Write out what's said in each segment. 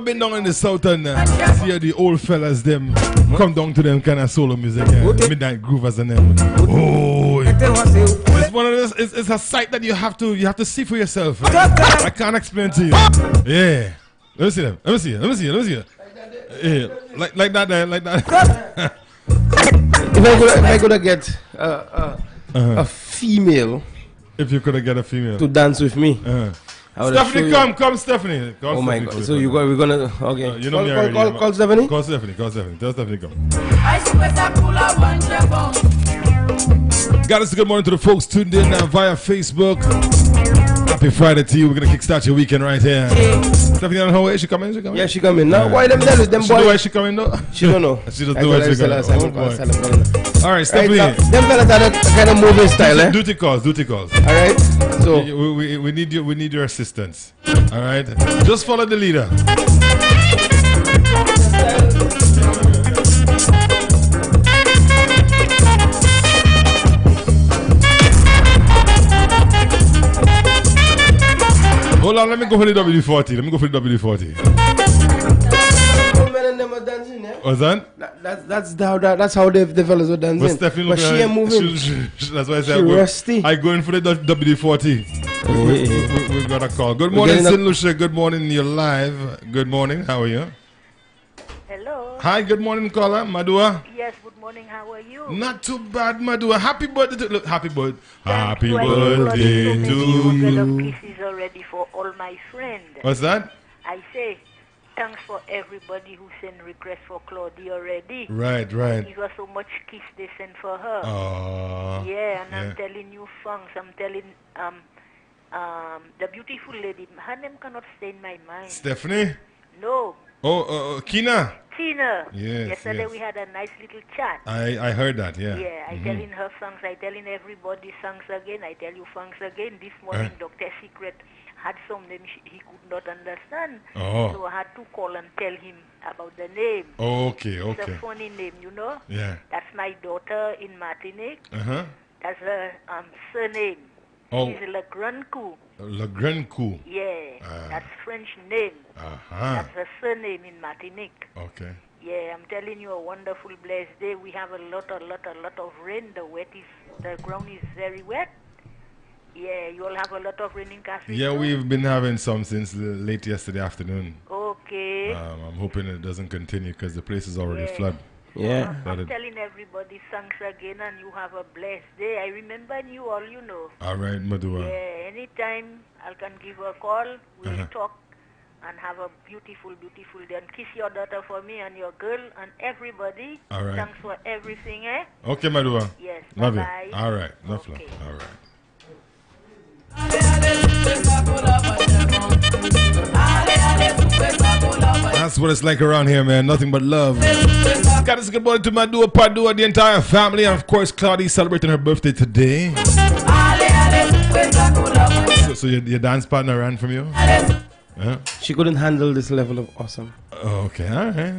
ever been down in the south and see the old fellas them come down to them kind of solo music, midnight groovers and them? Oh, it's one of those. It's a sight that you have to see for yourself. I can't explain to you. Yeah, let me see them. Let me see you. Yeah, like that. If I could get a female. If you could get a female to dance with me. Stephanie, come, Stephanie. Call oh Stephanie, my God! So we're gonna okay. You know me already. Call Stephanie. Call Stephanie. Tell Stephanie come. Guys, good morning to the folks tuned in via Facebook. Happy Friday to you. We're gonna kickstart your weekend right here. Stephanie, on her way. She coming? Yeah, she coming. Now, why them tell them boy? Why she coming though? She don't know. She just know why she coming. All right, Stephanie. Right, them fellas are the kind of moving style, Duty calls. All right. So we need your assistance. All right. Just follow the leader. Hold on, let me go for the WD-40. What's that? That's how the fellas were dancing. But she ain't moving. That's why I said she rusty. I going for the WD-40. We got a call. Good morning, St. Lucia. Good morning, you're live. Good morning. How are you? Hello. Hi. Good morning, caller. Madua. Yes. Good morning. How are you? Not too bad, Madua. Happy birthday to happy birthday to you. Kisses already for all my friends. What's that? I say thanks for everybody who sent requests for Claudia already. Right. It was so much kiss they sent for her. Yeah, I'm telling you, thanks. I'm telling the beautiful lady. Her name cannot stay in my mind. Stephanie? No. Oh, Kina. Tina. Yes. Yesterday we had a nice little chat. I heard that. Yeah. Yeah. I telling her thanks. I telling everybody thanks again. I tell you thanks again. This morning, Dr. Secret had some name he could not understand. So I had to call and tell him about the name. Okay. It's a funny name, you know. Yeah. That's my daughter in Martinique. That's her surname. She's Le Grand Coup. Le Grand Coup. Yeah. That's French name. That's her surname in Martinique. Okay. Yeah, I'm telling you, a wonderful blessed day. We have a lot of rain. The ground is very wet. Yeah, you all have a lot of rain in Castle. Yeah, we've been having some since late yesterday afternoon. Okay. I'm hoping it doesn't continue because the place is already flooded. Yeah. I'm telling everybody thanks again and you have a blessed day. I remember you all, you know. All right, Madua. Yeah, anytime I can give a call, we'll talk and have a beautiful day. And kiss your daughter for me and your girl and everybody. All right. Thanks for everything, eh? Okay, Madua. Yes. Love bye-bye. you. All right. No okay. All right. That's what it's like around here, man. Nothing but love. Got this good morning to Madua, Padua, the entire family, and of course, Claudia celebrating her birthday today. So your dance partner ran from you? She couldn't handle this level of awesome. Okay, all right.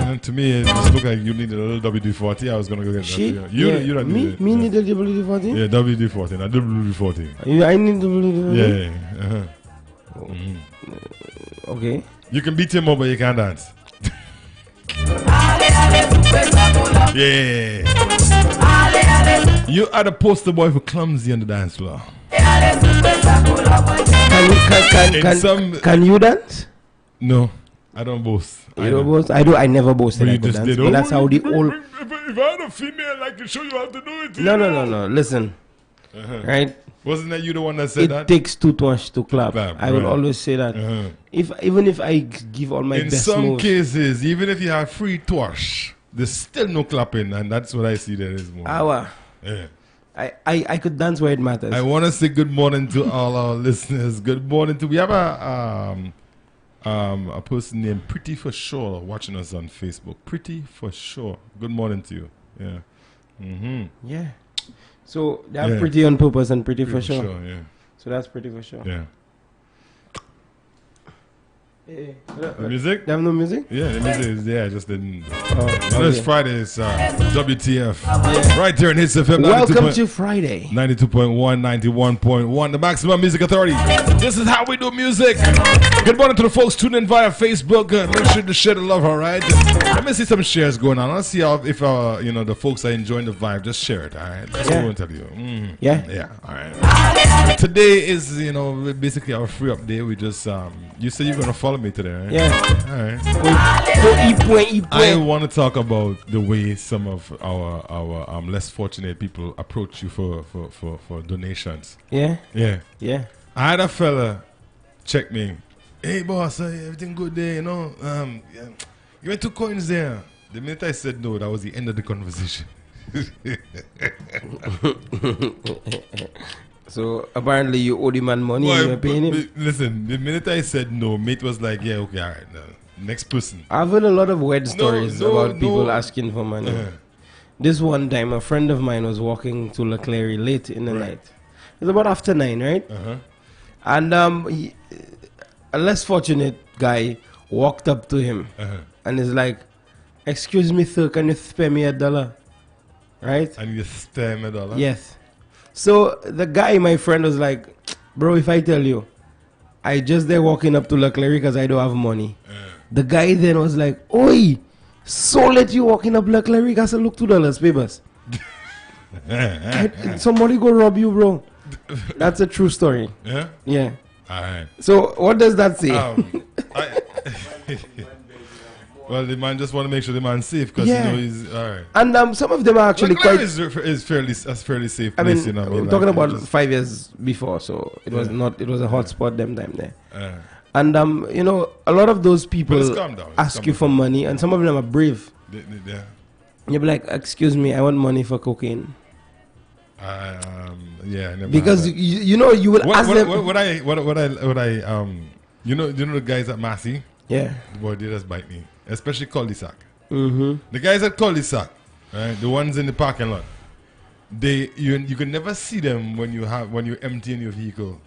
And to me, it just looked like you needed a little WD-40. I was gonna go get that. You don't need it. Me need a WD-40? Yeah, WD-40, not WD-40. I need WD-40? Yeah. Okay. You can beat him up, but you can't dance. Yeah. You are the poster boy for clumsy on the dance floor. Can you dance? No, I don't boast. You don't boast? I do. I never boasted. I could dance. But that's how the old. If I had a female, I could show you how to do it. No. Listen, right? Wasn't that you the one that said that? It takes two to clap. I will always say that. Even if I give all my best in some moves, cases, even if you have free twash, there's still no clapping, and that's what I see there this morning. Yeah. I could dance where it matters. I want to say good morning to all our listeners. Good morning to we have a person named Pretty for Sure watching us on Facebook. Pretty for Sure. Good morning to you. Yeah. Yeah. So they are pretty on purpose and pretty for sure. Yeah. So that's pretty for sure. Yeah. The music? They have no music? Yeah, the music is there. Just didn't. Okay. This Friday is WTF. Yeah. Right here in hitzfm. Welcome to Friday. 92.1, 91.1. The Maximum Music Authority. This is how we do music. Good morning to the folks tuning in via Facebook. Make sure to share the love, all right? Let me see some shares going on. Let's see if the folks are enjoying the vibe. Just share it, all right? That's what I want to tell you. Yeah? Yeah, all right. Today is, basically our free up day. We just, you said you're going to follow me today, right? Yeah. All right. I I want to talk about the way some of our less fortunate people approach you for donations. Yeah? Yeah. Yeah. I had a fella check me. Hey, boss, everything good there, yeah. You went 2 coins there. The minute I said no, that was the end of the conversation. So apparently you owe the man money and you're paying him. Listen, the minute I said no, mate was like, yeah, okay, all right. Next person. I've heard a lot of weird stories about people asking for money. This one time, a friend of mine was walking to Leclerc late in the night. It's about after 9, right? And a less fortunate guy walked up to him and is like, excuse me, sir, can you spare me $1? Right? And you spare me $1? Yes. So the guy, my friend, was like, bro, if I tell you, I just there walking up to Leclerc because I don't have money. The guy then was like, oi, so let you walking up Leclerc, I said, look, $2 papers. Somebody go rob you, bro. That's a true story. Yeah? Yeah. All right. So what does that say? Well, the man just want to make sure the man's safe because he's all right. And some of them are actually quite. Is fairly safe. I place, mean, we're talking about 5 years before, so it was not. It was a hot spot them time there. And a lot of those people ask you for money, and some of them are brave. You'll be like, excuse me, I want money for cocaine. Because you will ask them. The guys at Massey. Yeah. The boy did just bite me, especially cul-de-sac. The guys at cul-de-sac, right? The ones in the parking lot. You can never see them when you're emptying your vehicle,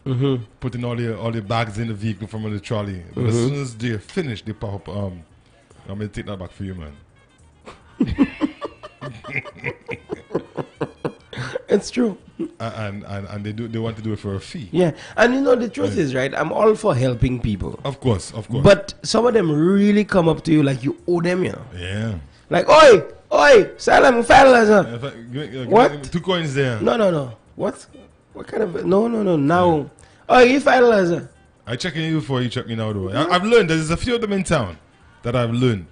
putting all the bags in the vehicle from the trolley. But as soon as they're finished, they pop up. I'm gonna take that back for you, man. It's true. And they want to do it for a fee. Yeah. And the truth is, right, I'm all for helping people. Of course. But some of them really come up to you like you owe them, Yeah. Like, oi, Salam, what? 2 coins there. No. What kind of no. Now you $5. I check in you before you check me now though. I've learned there's a few of them in town that I've learned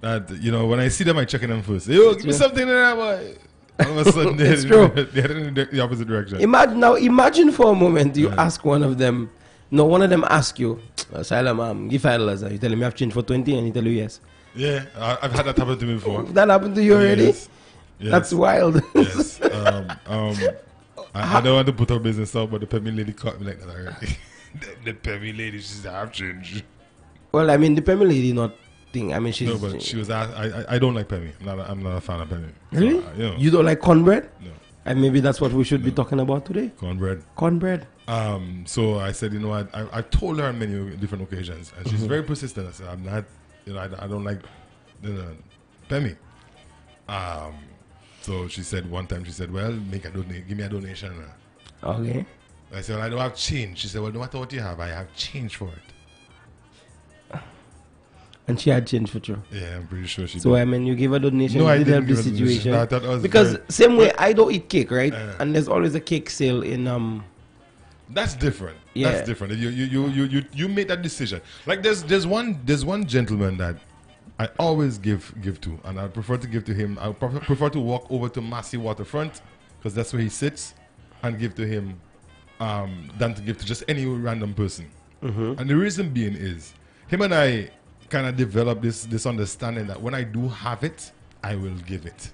that when I see them I check in them first. Yo, give me something there, boy. All of a sudden, they're in the opposite direction. Imagine for a moment you ask one of them. No, one of them ask you, Salam, give $5. You tell him you have change for 20, and he tell you yes. Yeah, I've had that happen to me before. That happened to you already? Yes. That's wild. Yes. I don't want to put our business out, but the Pemi lady caught me like that already. the Pemi lady, she said, I've changed. Well, I mean, the Pemi lady not thing. I mean, she's... No, but she was... I don't like Pemi. I'm not a fan of Pemi. Really? You don't like cornbread? No. And maybe that's what we should be talking about today. Cornbread. So I said, I told her on many different occasions, and she's very persistent. I said, I'm not... I don't like Pemi. So she said one time, well, give me a donation. Okay. I said, well, I don't have change. She said, well, no matter what you have, I have change for it. And she had change for you. Yeah, I'm pretty sure she did. So, I mean, you gave a donation, no, you I didn't help the situation. Because same way, I don't eat cake, right? And there's always a cake sale in... That's different. Yeah. That's different. You made that decision. Like there's one gentleman that I always give to, and I prefer to give to him. I prefer to walk over to Massey Waterfront because that's where he sits, and give to him, than to give to just any random person. And the reason being is him and I kind of developed this understanding that when I do have it, I will give it.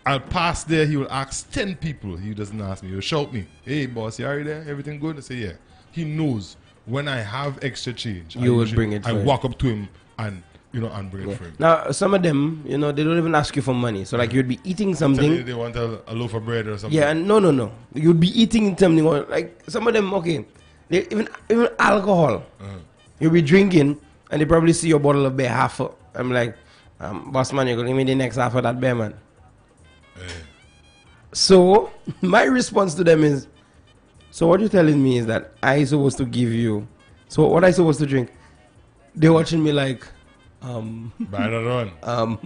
I'll pass there, he will ask 10 people. He doesn't ask me, he'll shout me, hey boss, you already there? Everything good? I say, yeah. He knows when I have extra change, you will bring it for him. I walk up to him and and bring it for him. Now, some of them, they don't even ask you for money. So like you'd be eating something. They want a loaf of bread or something. Yeah, and no. You'd be eating something like some of them, okay. They even alcohol. You'll be drinking, and they probably see your bottle of beer half full. I'm like, boss man, you're going to give me the next half of that beer, man. So, my response to them is, so what you're telling me is that I supposed to give you, so what I supposed to drink? They're watching me like, By the run.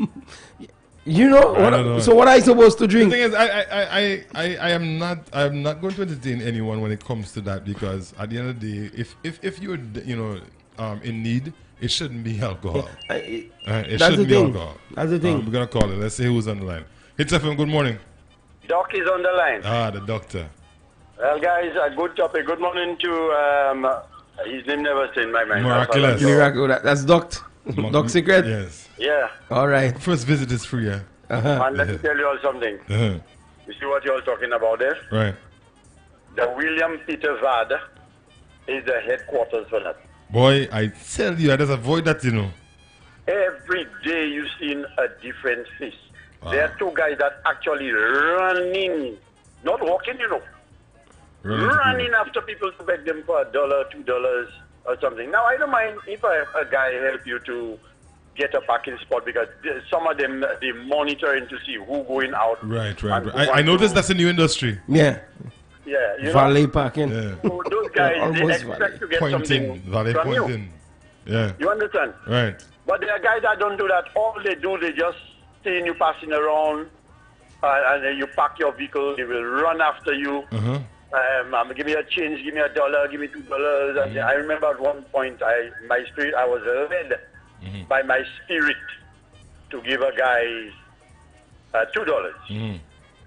You know, so what I supposed to drink? The thing is, I am not going to entertain anyone when it comes to that, because at the end of the day, if you're in need, it shouldn't be alcohol. It shouldn't be alcohol. That's the thing. We're gonna call it. Let's see who's on the line. hitzfm, good morning. Doc is on the line. The doctor. Well, guys, a good topic. Good morning to his name never stayed in my mind. Miraculous. That's Doc. Doc Secret. Yes. Yeah. All right. First visit is free, yeah. And let me tell you all something. You see what you're all talking about there? Right. The William Peter Vad is the headquarters for that. Boy, I tell you, I just avoid that, you know. Every day you've seen a different face. There are two guys that actually running, not walking, you know. Running after people to beg them for $1, $2 or something. Now, I don't mind if a guy help you to get a parking spot, because some of them, they monitoring to see who going out. Right. I noticed that's a new industry. Yeah. Yeah. You Valet know? parking. Yeah. So those guys, they expect to get something Valet from you. pointing. Yeah. You understand? Right. But there are guys that don't do that. All they do, they just seeing you passing around, and then you park your vehicle, they will run after you. Give me a change, give me $1, give me $2. And I remember at one point, I was led by my spirit to give a guy $2.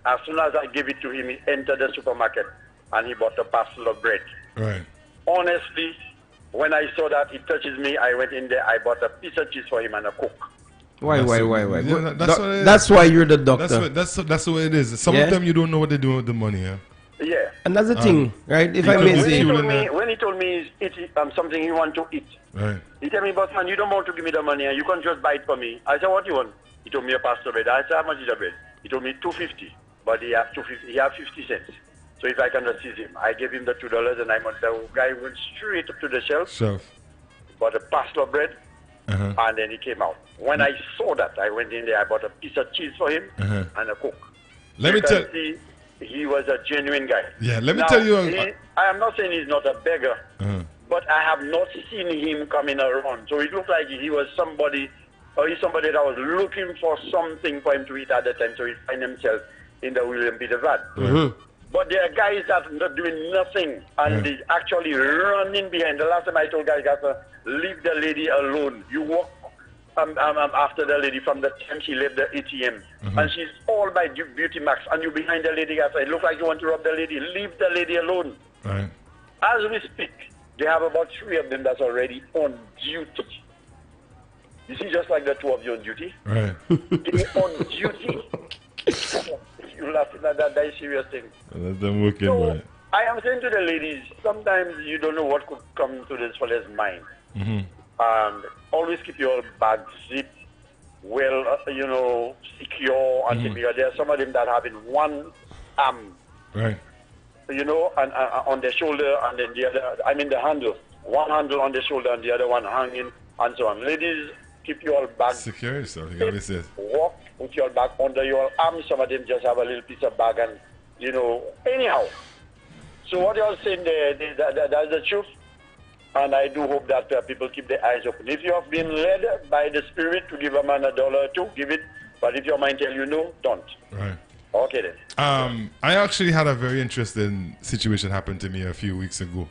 As soon as I gave it to him, he entered the supermarket and he bought a parcel of bread. Right. Honestly, when I saw that it touches me, I went in there, I bought a piece of cheese for him and a Coke. Why? Yeah, that's why you're the doctor. That's the way it is. Some of them you don't know what they're doing with the money. Yeah. And that's the thing, right? If I may say, when he told me it's something he want to eat, right. He told me, "Boss man, you don't want to give me the money, and you can't just buy it for me." I said, "What do you want?" He told me a pastor bread. I said, "How much is the bread?" He told me $2.50, but he have 2.50. He have 50 cents. So if I can assist him, I gave him the $2, and the guy went straight up to the shelf, bought a parcel of bread, and then he came out. When I saw that, I went in there, I bought a piece of cheese for him and a Coke. Let me tell you, he was a genuine guy. Yeah, let me tell you. I am not saying he's not a beggar, but I have not seen him coming around. So it looked like he was somebody, or he's somebody that was looking for something for him to eat at the time, so he find himself in the William Peter Vad. But there are guys that are not doing nothing, and they actually running behind. The last time I told guys, leave the lady alone. You walk after the lady from the time she left the ATM, and she's all by Beauty Max, and you behind the lady, guys. It looks like you want to rob the lady. Leave the lady alone. Right. As we speak, they have about 3 of them that's already on duty. You see, just like the 2 of you on duty. Right. They're on duty. You're laughing at that is serious thing. Let them work so, I am saying to the ladies, sometimes you don't know what could come to this fellow's mind. Always keep your bag zipped, well, secure, and because there are some of them that have in one arm, right? And on their shoulder, and then the other, the handle. One handle on the shoulder and the other one hanging, and so on. Ladies, keep your bag secure yourself. You always say. Walk with your bag under your arm. Some of them just have a little piece of bag, and anyhow. So what you're saying there, that's the truth. And I do hope that people keep their eyes open. If you have been led by the Spirit to give a man $1 or $2, give it. But if your mind tells you no, don't. Right. Okay then. I actually had a very interesting situation happen to me a few weeks ago.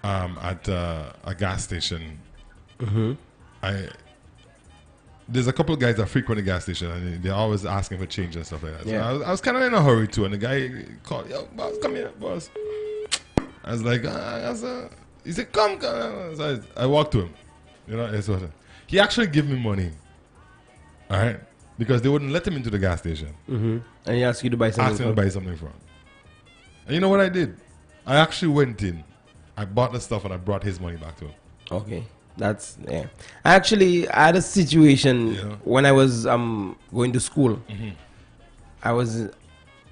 At a gas station. There's a couple of guys that frequent the gas station, and they're always asking for change and stuff like that. Yeah. So I was kind of in a hurry too, and the guy called, "Yo, boss, come here, boss." I was like, he said, come. So I walked to him. He actually gave me money. All right? Because they wouldn't let him into the gas station. And he asked you to buy something. Asked him to buy something from. And you know what I did? I actually went in. I bought the stuff and I brought his money back to him. Okay. I had a situation when I was going to school. I was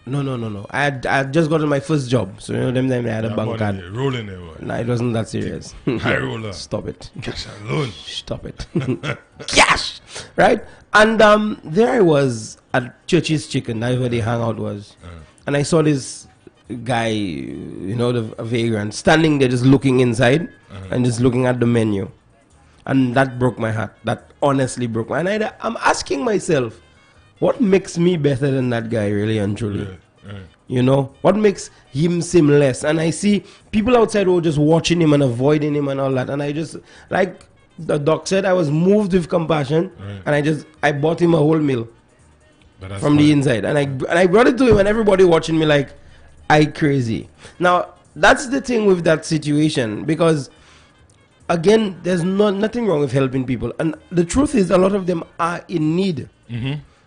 No. I had just gotten my first job. So, them time I had a bank card. Rolling there, No, it wasn't that serious. High roller. Stop it. Cash alone. Stop it. Cash! Right? And there I was at Church's Chicken. That's where the hangout was. And I saw this guy, the vagrant, standing there just looking inside and just looking at the menu. And that broke my heart. That honestly broke my heart. And I'm asking myself, what makes me better than that guy, really and truly? What makes him seem less? And I see people outside who are just watching him and avoiding him and all that. And I just, like the doc said, I was moved with compassion. And I bought him a whole meal from the inside. And I brought it to him, and everybody watching me like, I crazy. Now, that's the thing with that situation, because again, there's nothing wrong with helping people. And the truth is, a lot of them are in need.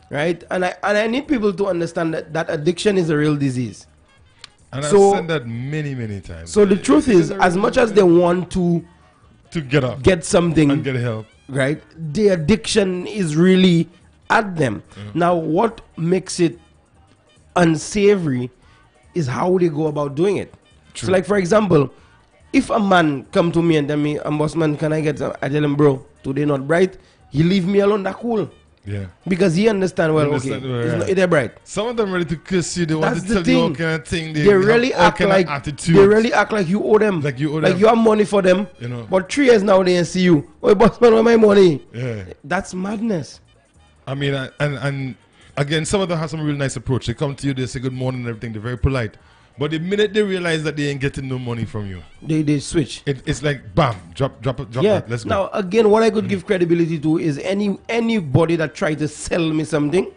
Right? And I need people to understand that addiction is a real disease. And I've said that many times. So the truth is, as much as they want to get up, get something, and get help, right? The addiction is really at them. Now, what makes it unsavory is how they go about doing it. True. So, like, for example, if a man come to me and tell me, bossman, can I get some? I tell him, bro, today not bright. He leave me alone, that cool. Yeah. Because he understand, they're bright. Some of them ready to kiss you. They want to tell you all kind of thing. They really act like attitudes. They really act like you owe them. Like you owe them. Like you have money for them. But 3 years now they ain't see you. Oh, bossman, where my money? Yeah. That's madness. I mean, and again, some of them have some real nice approach. They come to you, they say good morning and everything. They're very polite. But the minute they realize that they ain't getting no money from you, they switch. It's like bam, drop it, let's go. Now again, what I could give credibility to is anybody that try to sell me something,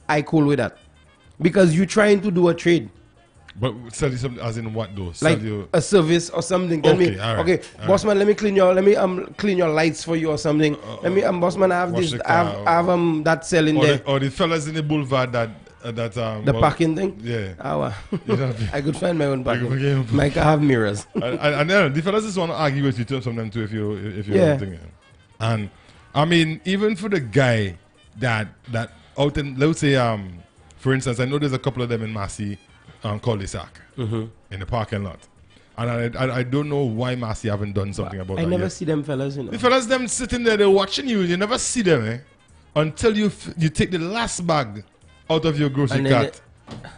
I cool with that, because you trying to do a trade. But sell you something as in what though? Like a service or something. Tell me, okay, bossman, let me clean your lights for you or something. Bossman, I have this, I have that selling there. Or the fellas in the boulevard that the parking thing? Yeah. I could find my own parking. My car have mirrors. and then the fellas just want to argue with you sometimes too if you're thinking. And I mean, even for the guy that out in, let's say for instance, I know there's a couple of them in Massey cul-de-sac in the parking lot. And I don't know why Massey haven't done something about that. I never see them fellas, The fellas them sitting there, they're watching you. You never see them, until you take the last bag out of your grocery cart.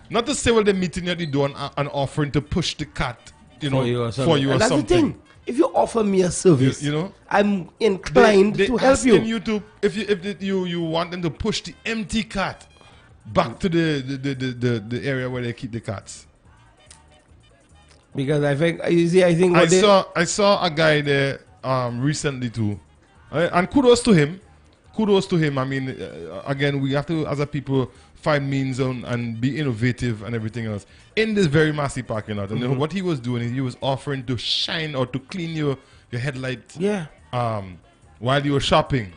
Not to say, well, they're meeting you at the door and offering to push the cart, for you or something. That's the thing. If you offer me a service, I'm inclined to help you. If you want them to push the empty cart back to the area where they keep the carts. Because I think I saw a guy there recently too, and kudos to him. I mean, again, we have to, as a people, find means and be innovative and everything else in this very Massey parking lot. And what he was doing, he was offering to shine or to clean your headlight. While you were shopping.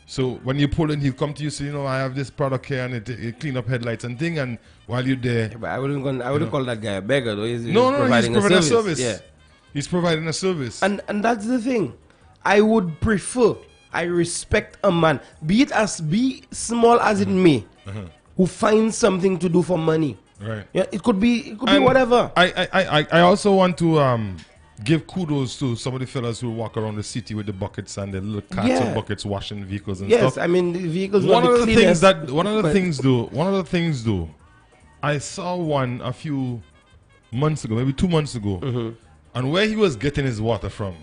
So when you pull in, he'll come to you, say, I have this product here, and it clean up headlights and thing. And while you're there, but I wouldn't call that guy a beggar, though. He's providing a service. Yeah. He's providing a service. And that's the thing. I would prefer. I respect a man, be small as it may, who finds something to do for money. Right. Yeah, it could be whatever. I also want to give kudos to some of the fellas who walk around the city with the buckets and the little carts and buckets washing vehicles and stuff. Yes, I mean the vehicles. One of the things though, I saw one a few months ago, maybe 2 months ago, and where he was getting his water from,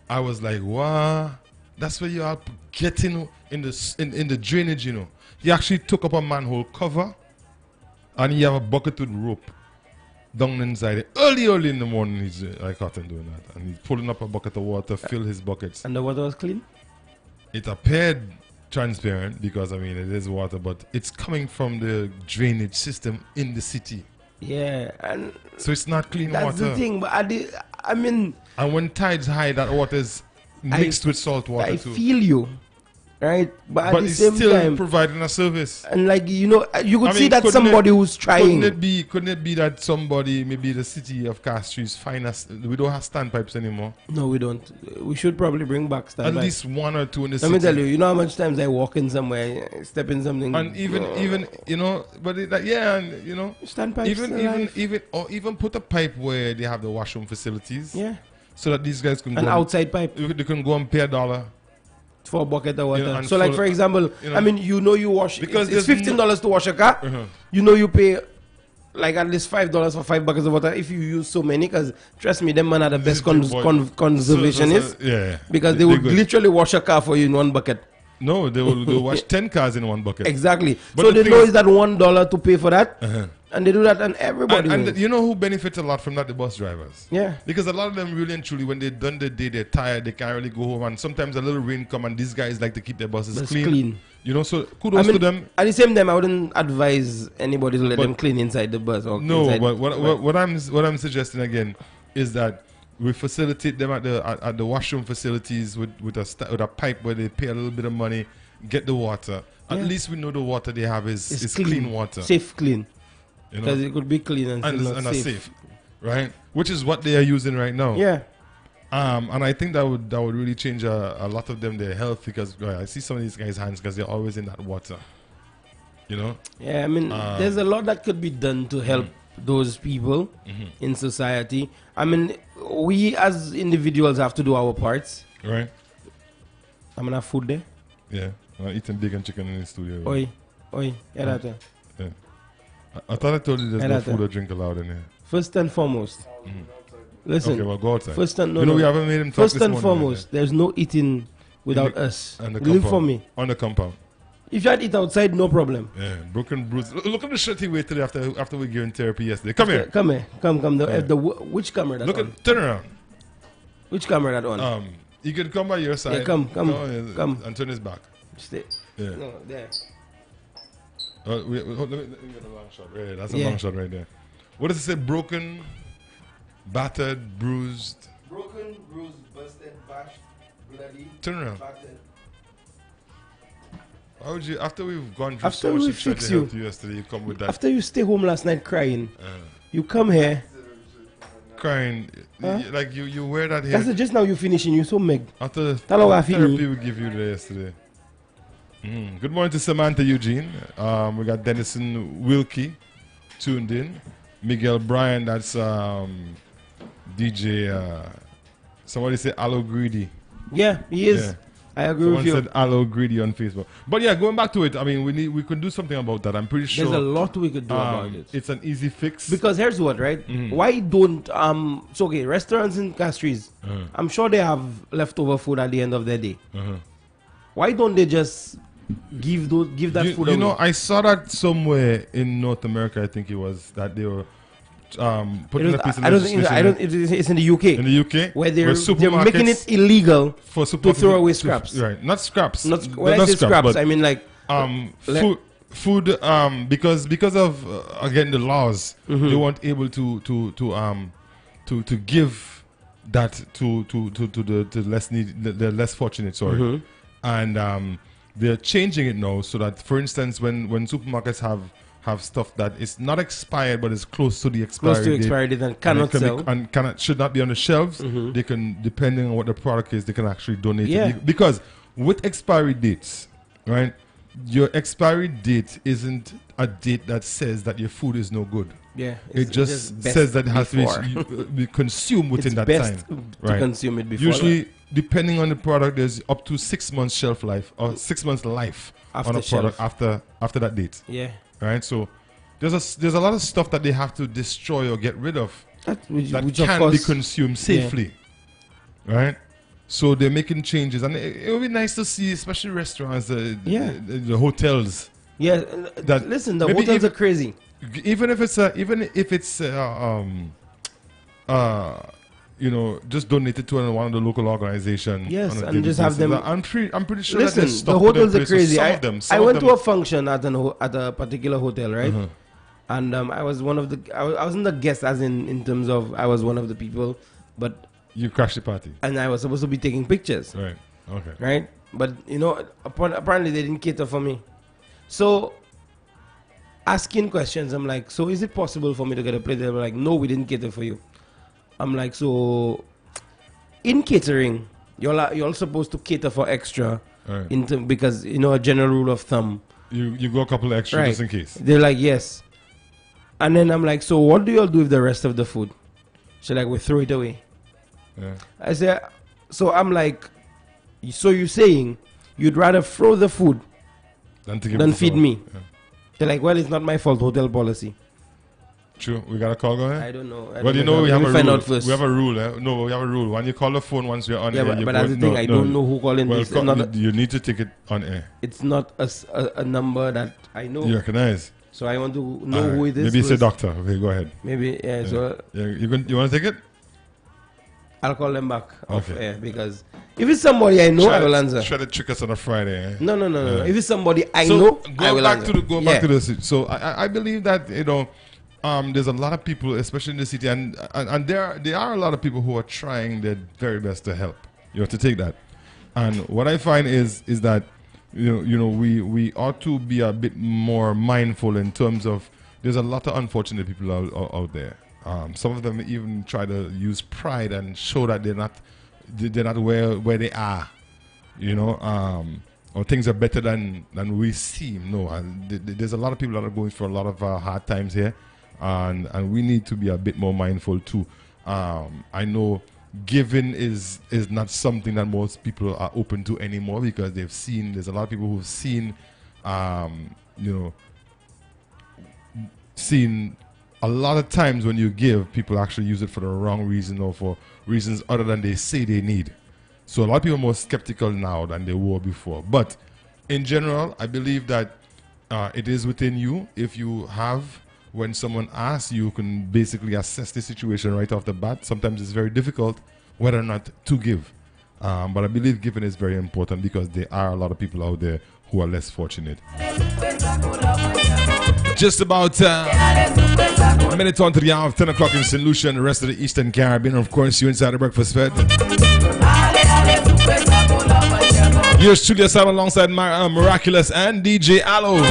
I was like, wow. That's where you are getting in the drainage, He actually took up a manhole cover and he have a bucket with rope down inside it. Early in the morning, I caught him doing that. And he's pulling up a bucket of water, fill his buckets. And the water was clean? It appeared transparent because, I mean, it is water, but it's coming from the drainage system in the city. Yeah. And so it's not clean water. That's the thing. But and when tide's high, that water is mixed with salt water too. I feel you, right? But at the it's same still time, providing a service. and like you could see that couldn't somebody who's trying. Couldn't it be that somebody, maybe the city of Castries, we don't have standpipes anymore? No, we don't. We should probably bring back standpipes. At least one or two in the city. Let me tell you, how much times I walk in somewhere, step in something, and even but standpipes. Even put a pipe where they have the washroom facilities. Yeah. So that these guys can an outside pipe. They can go and pay $1 for a bucket of water. So like for example, you wash, because it's $15 to wash a car. You pay like at least $5 for 5 buckets of water if you use so many, because trust me, them man are the best conservationists. Yeah. Because they would literally wash a car for you in one bucket. No, they'll wash 10 cars in one bucket. Exactly. But so they know is that $1 to pay for that. And they do that, and everybody and you know who benefits a lot from that? The bus drivers. Yeah. Because a lot of them really and truly, when they're done the day, they're tired, they can't really go home, and sometimes a little rain come, and these guys like to keep their buses clean. So kudos to them. At the same time, I wouldn't advise anybody to let them clean inside the bus. Or but what I'm suggesting again is that we facilitate them at the washroom facilities with a pipe where they pay a little bit of money, get the water. At least we know the water they have is clean water. Safe, clean. Because it could be clean and safe, right? Which is what they are using right now. Yeah. And I think that would really change a lot of them, their health, because I see some of these guys' hands because they're always in that water. Yeah, I mean, there's a lot that could be done to help those people in society. I mean, we as individuals have to do our parts. Right. I'm gonna have food there. Yeah, I'm eating bacon chicken in the studio. Oi, yeah. I thought I told you there's no food or drink allowed in here. First and foremost, listen. Okay, well, go outside. We haven't made him talk First and foremost, there's no eating without us. Live for me. On the compound. If you had to eat outside, no problem. Yeah, broken bruise. Look at the shirt he waited after we gave him therapy yesterday. Come here. Come. Which camera that on? Turn around. Which camera that on? You can come by your side. Yeah, come. And turn his back. Stay. Yeah. No, there. Let me get a long shot right there. That's a long shot right there. What does it say? Broken, battered, bruised. Broken, bruised, busted, bashed, bloody. Turn around. Battered. Why would you, after we've gone through so much to help you yesterday, you come with that? After you stay home last night crying, you come here. Crying, like you wear that here. That's just now you finishing. You so meg. After the therapy we give you there yesterday. Good morning to Samantha Eugene. We got Dennison Wilkie tuned in. Miguel Bryan, that's DJ. Somebody say Aloe Greedy. Yeah, he is. Yeah. I agree with you. Someone said Aloe Greedy on Facebook. But yeah, going back to it, I mean, we could do something about that. I'm pretty sure there's a lot we could do about it. It's an easy fix. Because here's what, right? Why don't so okay, restaurants in Castries, I'm sure they have leftover food at the end of their day. Why don't they just give that food away? I saw that somewhere in North America. I think it was that they were putting a piece of legislation. It's in the UK. In the UK, where they're making it illegal to throw away scraps. Right, not scraps. When I say scraps, I mean like food. Because of again the laws, they weren't able to give that to the less fortunate. Sorry, and they're changing it now so that, for instance, when supermarkets have stuff that is not expired but is close to the expiry date and cannot sell and should not be on the shelves, they can, depending on what the product is, they can actually donate it. Because with expiry dates, right, your expiry date isn't a date that says that your food is no good. Yeah, it just says that it has to be consumed within that time. To consume it before. Usually, depending on the product, there's up to 6 months shelf life or 6 months life on a product after that date. Yeah. Right. So there's a lot of stuff that they have to destroy or get rid of which can be consumed safely. Yeah. Right. So they're making changes, and it would be nice to see, especially restaurants, the hotels. Yeah. Listen, the hotels are crazy. Even if it's just donate it to one of the local organizations. Yes, and just have them. I'm pretty sure. Listen, the hotels are crazy. I went to a function at a particular hotel, right? And I was one of the. I wasn't the guest, as in terms of I was one of the people, but you crashed the party, and I was supposed to be taking pictures. Right. Okay. Right. But, you know, apparently they didn't cater for me. So, asking questions, I'm like, so is it possible for me to get a plate? They were like, no, we didn't cater for you. I'm like, so, in catering, you're supposed to cater for extra. Right. Because, you know, a general rule of thumb. You go a couple of extra just in case. They're like, yes. And then I'm like, so what do y'all do with the rest of the food? She's like, we throw it away. Yeah. I said, so I'm like, so you're saying you'd rather throw the food than feed me? Yeah. They're like, well, it's not my fault, hotel policy. True. We got a call going? I don't know. Well, you know, we have a rule. We have a rule. Eh? No, we have a rule. When you call the phone once we're on air, but that's the thing. I don't know who calling this. You need to take it on air. It's not a number that I know. You recognize. So I want to know who it is. Maybe it's a doctor. Okay, go ahead. Maybe, yeah. So you want to take it? I'll call them back off air because if it's somebody I know, I will answer. Try to trick us on a Friday. Eh? No. If it's somebody I know, I will answer. Go back to this. So I believe that, you know, there's a lot of people, especially in the city, and there are a lot of people who are trying their very best to help. You have to take that. And what I find is that you know we ought to be a bit more mindful in terms of there's a lot of unfortunate people out there. Some of them even try to use pride and show that they're not where they are, you know, or things are better than we seem. No, there's a lot of people that are going through a lot of hard times here, and we need to be a bit more mindful too. I know giving is not something that most people are open to anymore because there's a lot of people who've seen, seen a lot of times when you give, people actually use it for the wrong reason or for reasons other than they say they need. So a lot of people are more skeptical now than they were before. But in general, I believe that it is within you. If you have, when someone asks, you can basically assess the situation right off the bat. Sometimes it's very difficult whether or not to give. But I believe giving is very important because there are a lot of people out there who are less fortunate. Just about a minute on to the hour of 10 o'clock in St. Lucia and the rest of the Eastern Caribbean. Of course, you inside the Breakfast Fed. Here's Studio Sound alongside Miraculous and DJ Allo.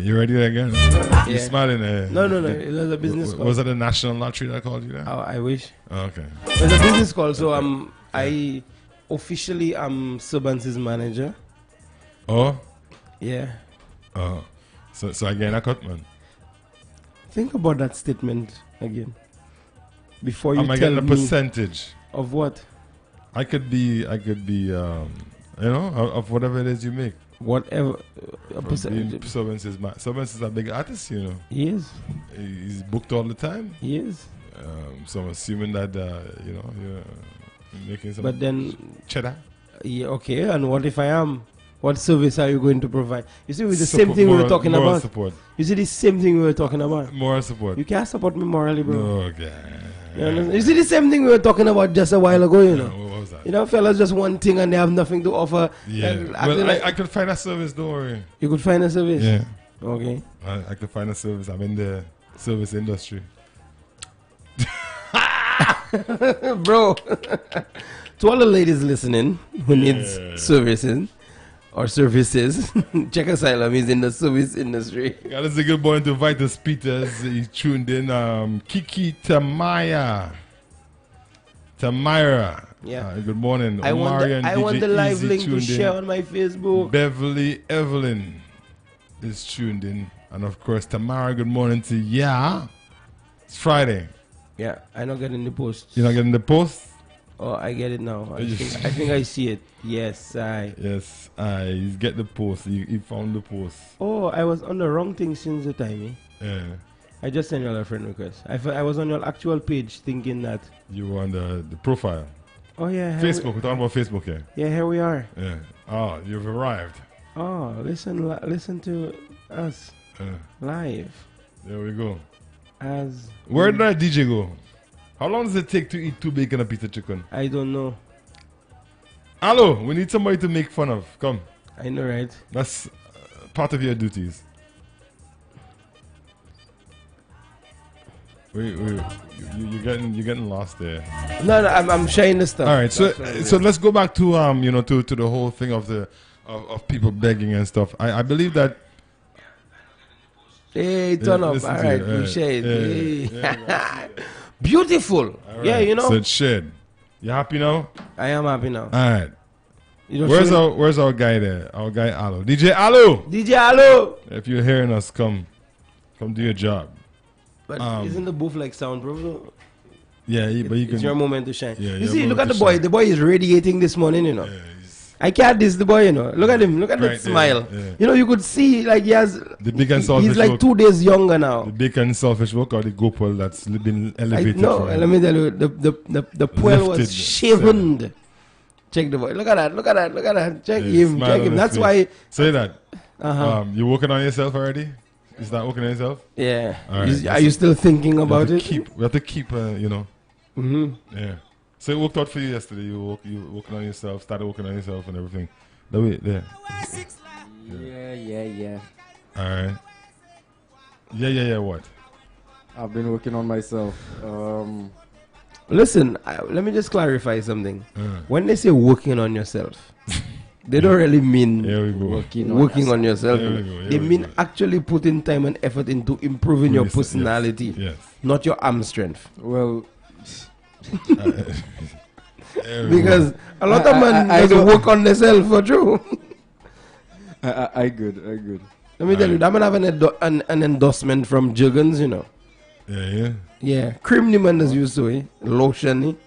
You ready again? Yeah. You're smiling there. No. It was a business call. Was it a national lottery that called you there? Oh, I wish. Oh, okay. It was a business call, so I officially am Subans' manager. Oh? Yeah. Oh. So again, I cut, man. Think about that statement again. Before you tell me. Am I getting a percentage? Of what? I could be, you know, of whatever it is you make. Whatever. Subans is a big artist, you know. He is. He's booked all the time. He is. So I'm assuming that, you know, you're making some but then, cheddar. Yeah, okay. And what if I am? What service are you going to provide? You see, with the same thing we were talking about. Support. You see, the same thing we were talking about. Moral support. You can't support me morally, bro. Okay. You see, the same thing we were talking about just a while ago, you know. What was that? You know, fellas just one thing and they have nothing to offer. Yeah. Well, I could find a service, don't worry. You could find a service? Yeah. Okay. I could find a service. I'm in the service industry. Bro. To all the ladies listening who needs servicing or services, Check Asylum is in the service industry. Yeah, this is a good morning to Vitus Peters. He tuned in. Kiki Tamira. Yeah. Good morning. I want the live link to share on my Facebook. Beverly Evelyn is tuned in. And of course, Tamara, good morning to ya. It's Friday. Yeah, I'm not getting the post. You're not getting the post? Oh, I get it now. I think I see it. Yes, he's get the post. He found the post. Oh, I was on the wrong thing since the time. Yeah. I just sent you a friend request. I was on your actual page thinking that you were on the profile. Oh yeah, Facebook. We're talking about Facebook here. Yeah, here we are. Yeah. Oh, you've arrived. Oh, listen to us live. There we go. Where did that DJ go? How long does it take to eat 2 bacon and a piece of chicken? I don't know. Hello, we need somebody to make fun of. Come. I know, right? That's part of your duties. You're getting lost there. No, I'm sharing the stuff. All right, so let's go back to to the whole thing of people begging and stuff. I believe that. Hey, turn up. All right, we share it. Beautiful. Right. Yeah, you know. So it's shared. You happy now? I am happy now. All right. Where's our guy there? Our guy Alo. DJ Alo. DJ Alo. If you're hearing us, come do your job. But isn't the booth like soundproof though? Yeah, but you can. It's your moment to shine. Yeah, you see, look at the boy. The boy is radiating this morning, you know. Yeah, I can't diss the boy, you know. Look at him. Look at that smile. Yeah. You know, you could see like he has. The big and selfish. He's like work, 2 days younger now. The big and selfish work or the Gopal that's been elevated. No, let me tell you, the poil was shaven. Check the boy. Look at that. Look at that. Look at that. Check him. Check him. That's why. Say that. You working on yourself already? Is that working on yourself? Yeah. Right. Are you still thinking about it? We have to keep. Mm-hmm. Yeah. So it worked out for you yesterday. You working on yourself, started working on yourself and everything. The way there. Yeah. All right. Yeah. What? I've been working on myself. Listen, let me just clarify something. When they say working on yourself, they don't really mean working on yourself. They mean actually putting time and effort into improving your personality, yes. Not your arm strength. Well, because a lot of men doesn't work on themselves for true. I good. Let me tell you, that man have an endorsement from Juggins, you know. Yeah, cream the man is used to it, lotion,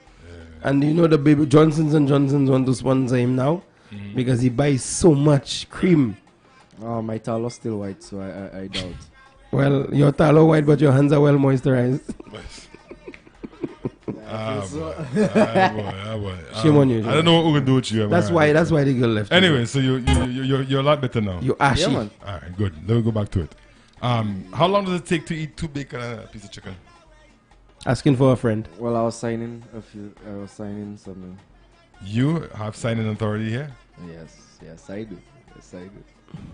and you know the baby Johnsons and Johnsons want to sponsor him now because he buys so much cream. Oh, my towel is still white, so I doubt. Well, your towel white, but your hands are well moisturized. Boy. Shame on you. I don't know what we're gonna do with you. That's why the girl left. Anyway, so you're a lot better now. You ashy. Yeah, man. All right, good. Let me go back to it. How long does it take to eat 2 bacon and a piece of chicken? Asking for a friend. Well, I was signing something. You have signing authority here? Yes, I do.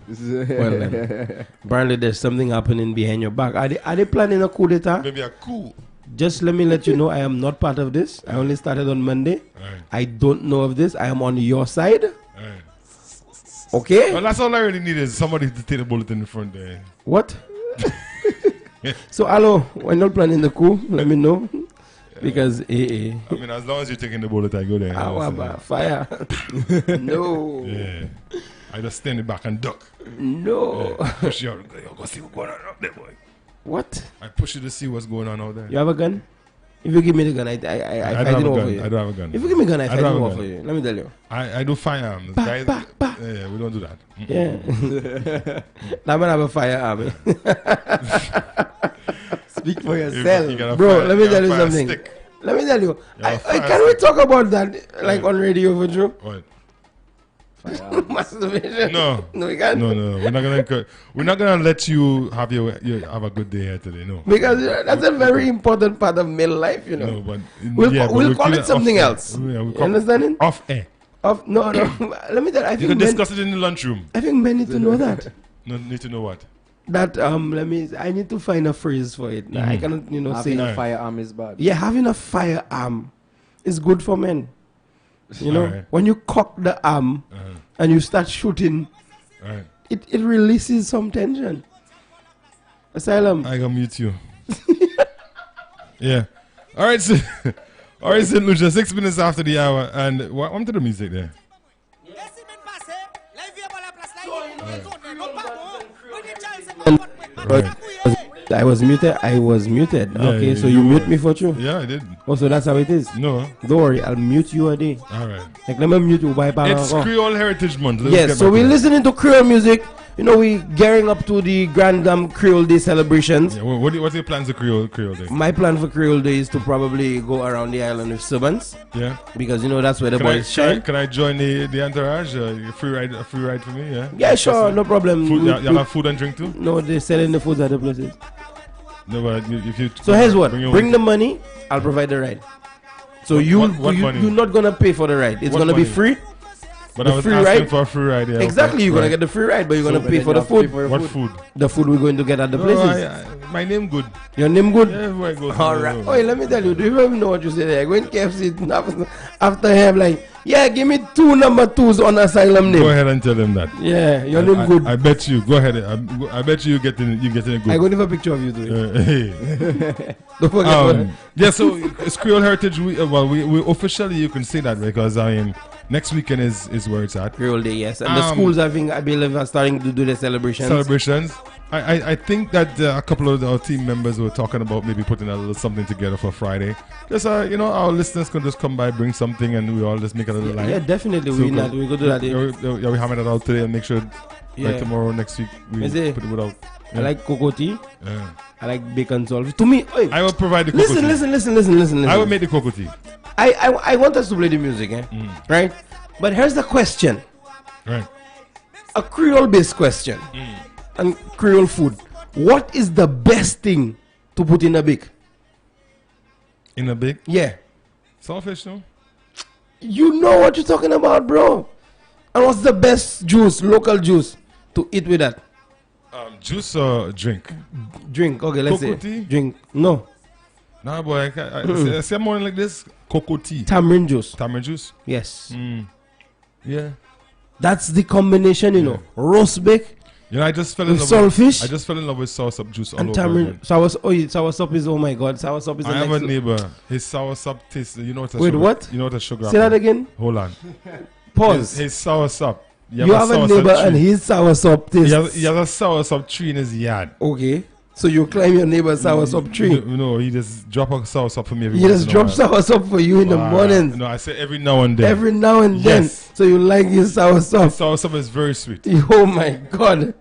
Well, then, apparently there's something happening behind your back. Are they planning a coup d'etat? Maybe a coup. Just let me let you know, I am not part of this. I only started on Monday. Right. I don't know of this. I am on your side. Right. Okay? Well, that's all I really need is somebody to take the bullet in the front there. What? So, hello, we're not planning the coup. Let me know. Because, I mean, as long as you're taking the bullet, I go there. Fire. No. Yeah. I just stand in the back and duck. No. Yeah. Push you out. Go see what's going on out there, boy. What? I push you to see what's going on out there. You have a gun? If you give me the gun, I fight it over you. I don't have a gun. If you give me a gun, I fight it over you. Let me tell you. I do firearms. Guys, yeah, we don't do that. Yeah. That man have a firearm. Speak for yourself. Bro, let me tell you something. Let me tell you. Can we talk about that on radio for Joe? What? Masturbation. No, we can't. No. We're not gonna let you have have a good day here today. No, because that's a very important part of male life, you know. No, but we'll call it something else. Yeah, you understand? Off air. No. Let me tell you. You can discuss it in the lunchroom. I think men need to know that. No, need to know what? That I need to find a phrase for it. I cannot, having a firearm is bad. Yeah, having a firearm is good for men. You know, when you cock the arm and you start shooting, it releases some tension. Asylum. I gonna mute you. Yeah. All right, so St. Lucia, 6 minutes after the hour, and what to the music there? Right. I was muted. Yeah, okay, so you mute me for you? Yeah, I did. Oh, so that's how it is? No. Don't worry, I'll mute you a day. All right. Like, let me mute you by It's Creole Heritage Month. Yes, so we're listening to Creole music. You know, we're gearing up to the Grand Creole Day celebrations. Yeah, what's your plans for Creole Day? My plan for Creole Day is to probably go around the island with servants. Yeah. Because, that's where the boys shine. Can I join the entourage? A free ride for me, yeah? Yeah, sure, no problem. Food, y'all have food and drink too? No, they're selling the food at the places. No, but if you... So here's what. Bring the money, I'll provide the ride. So you're not going to pay for the ride. It's going to be free. But I was asking for a free ride. Yeah, exactly, okay. you're gonna get the free ride, but you're gonna pay for the food. What food? The food we're going to get at the places. My name good. Your name good? Yeah, everywhere I go. All right. Oh, let me tell you. Do you even know what you say there? Going KFC after him, like, yeah, give me 2 number 2s on asylum name. Go ahead and tell them that. Yeah, your name good. I bet you. Go ahead. I bet you getting it good. I go give a picture of you too. Hey. Don't forget. Yeah, so it's Creole Heritage Week. Well, we officially, you can say that because next weekend is where it's at. Creole Day, yes. And the schools, I believe, are starting to do the celebrations. I think that a couple of our team members were talking about maybe putting a little something together for Friday. Just our listeners can just come by, bring something, and we all just make a little live. Yeah, definitely. So we go do that. Yeah, we hammer that out today and make sure by tomorrow, next week, we put it out. Yeah. I like cocoa tea. Yeah. I like bacon salt. To me, I will provide the cocoa tea. Listen. I will make the cocoa tea. I want us to play the music, right? But here's the question. Right. A Creole-based question. And Creole food. What is the best thing to put in a bake? In a bake? Yeah. Saltfish, no? You know what you're talking about, bro. And what's the best juice, local juice, to eat with that? Juice or drink? Drink. Okay, let's cocoa say. Tea? Drink. No. Nah, boy. I say more like this. Cocoa tea. Tamarind juice. Tamarind juice? Yes. Yeah. That's the combination, you know. Roast bake. You know, I just fell in love saltfish. I just fell in love with soursop juice all and over. Tamarind. Soursop is, oh my God. Soursop is the I next. have a neighbor. His soursop tastes. You know what? Wait, what? You know what a sugar? Say that again. Hold on. Pause. His soursop. You have a neighbor and his soursop tastes. He has a soursop tree in his yard. Okay. So you climb your neighbor's soursop tree. No, he just drop a soursop for me every He just drop soursop for you in the morning. No, I say every now and then. Every now and then. So you like his soursop. His soursop is very sweet. Oh my God.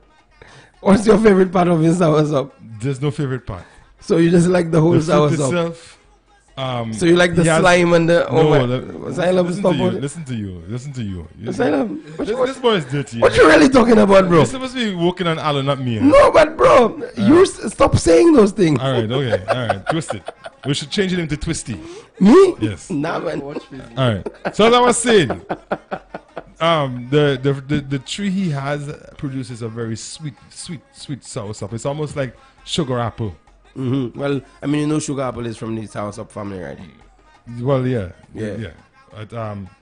What's your favorite part of his soursop? There's no favorite part. So you just like the whole soursop itself. So you like the slime and the Listen to you. Asylum. This boy is dirty. What you really talking about, bro? You're supposed to be working on Alan, not me. No, but bro, you stop saying those things. All right, twist it. We should change it into twisty. Me? Yes. Nah, man. All right. So as I was saying, the tree he has produces a very sweet soursop. It's almost like sugar apple. Well, I mean, you know, sugar apple is from the soursop family, right? Well, yeah.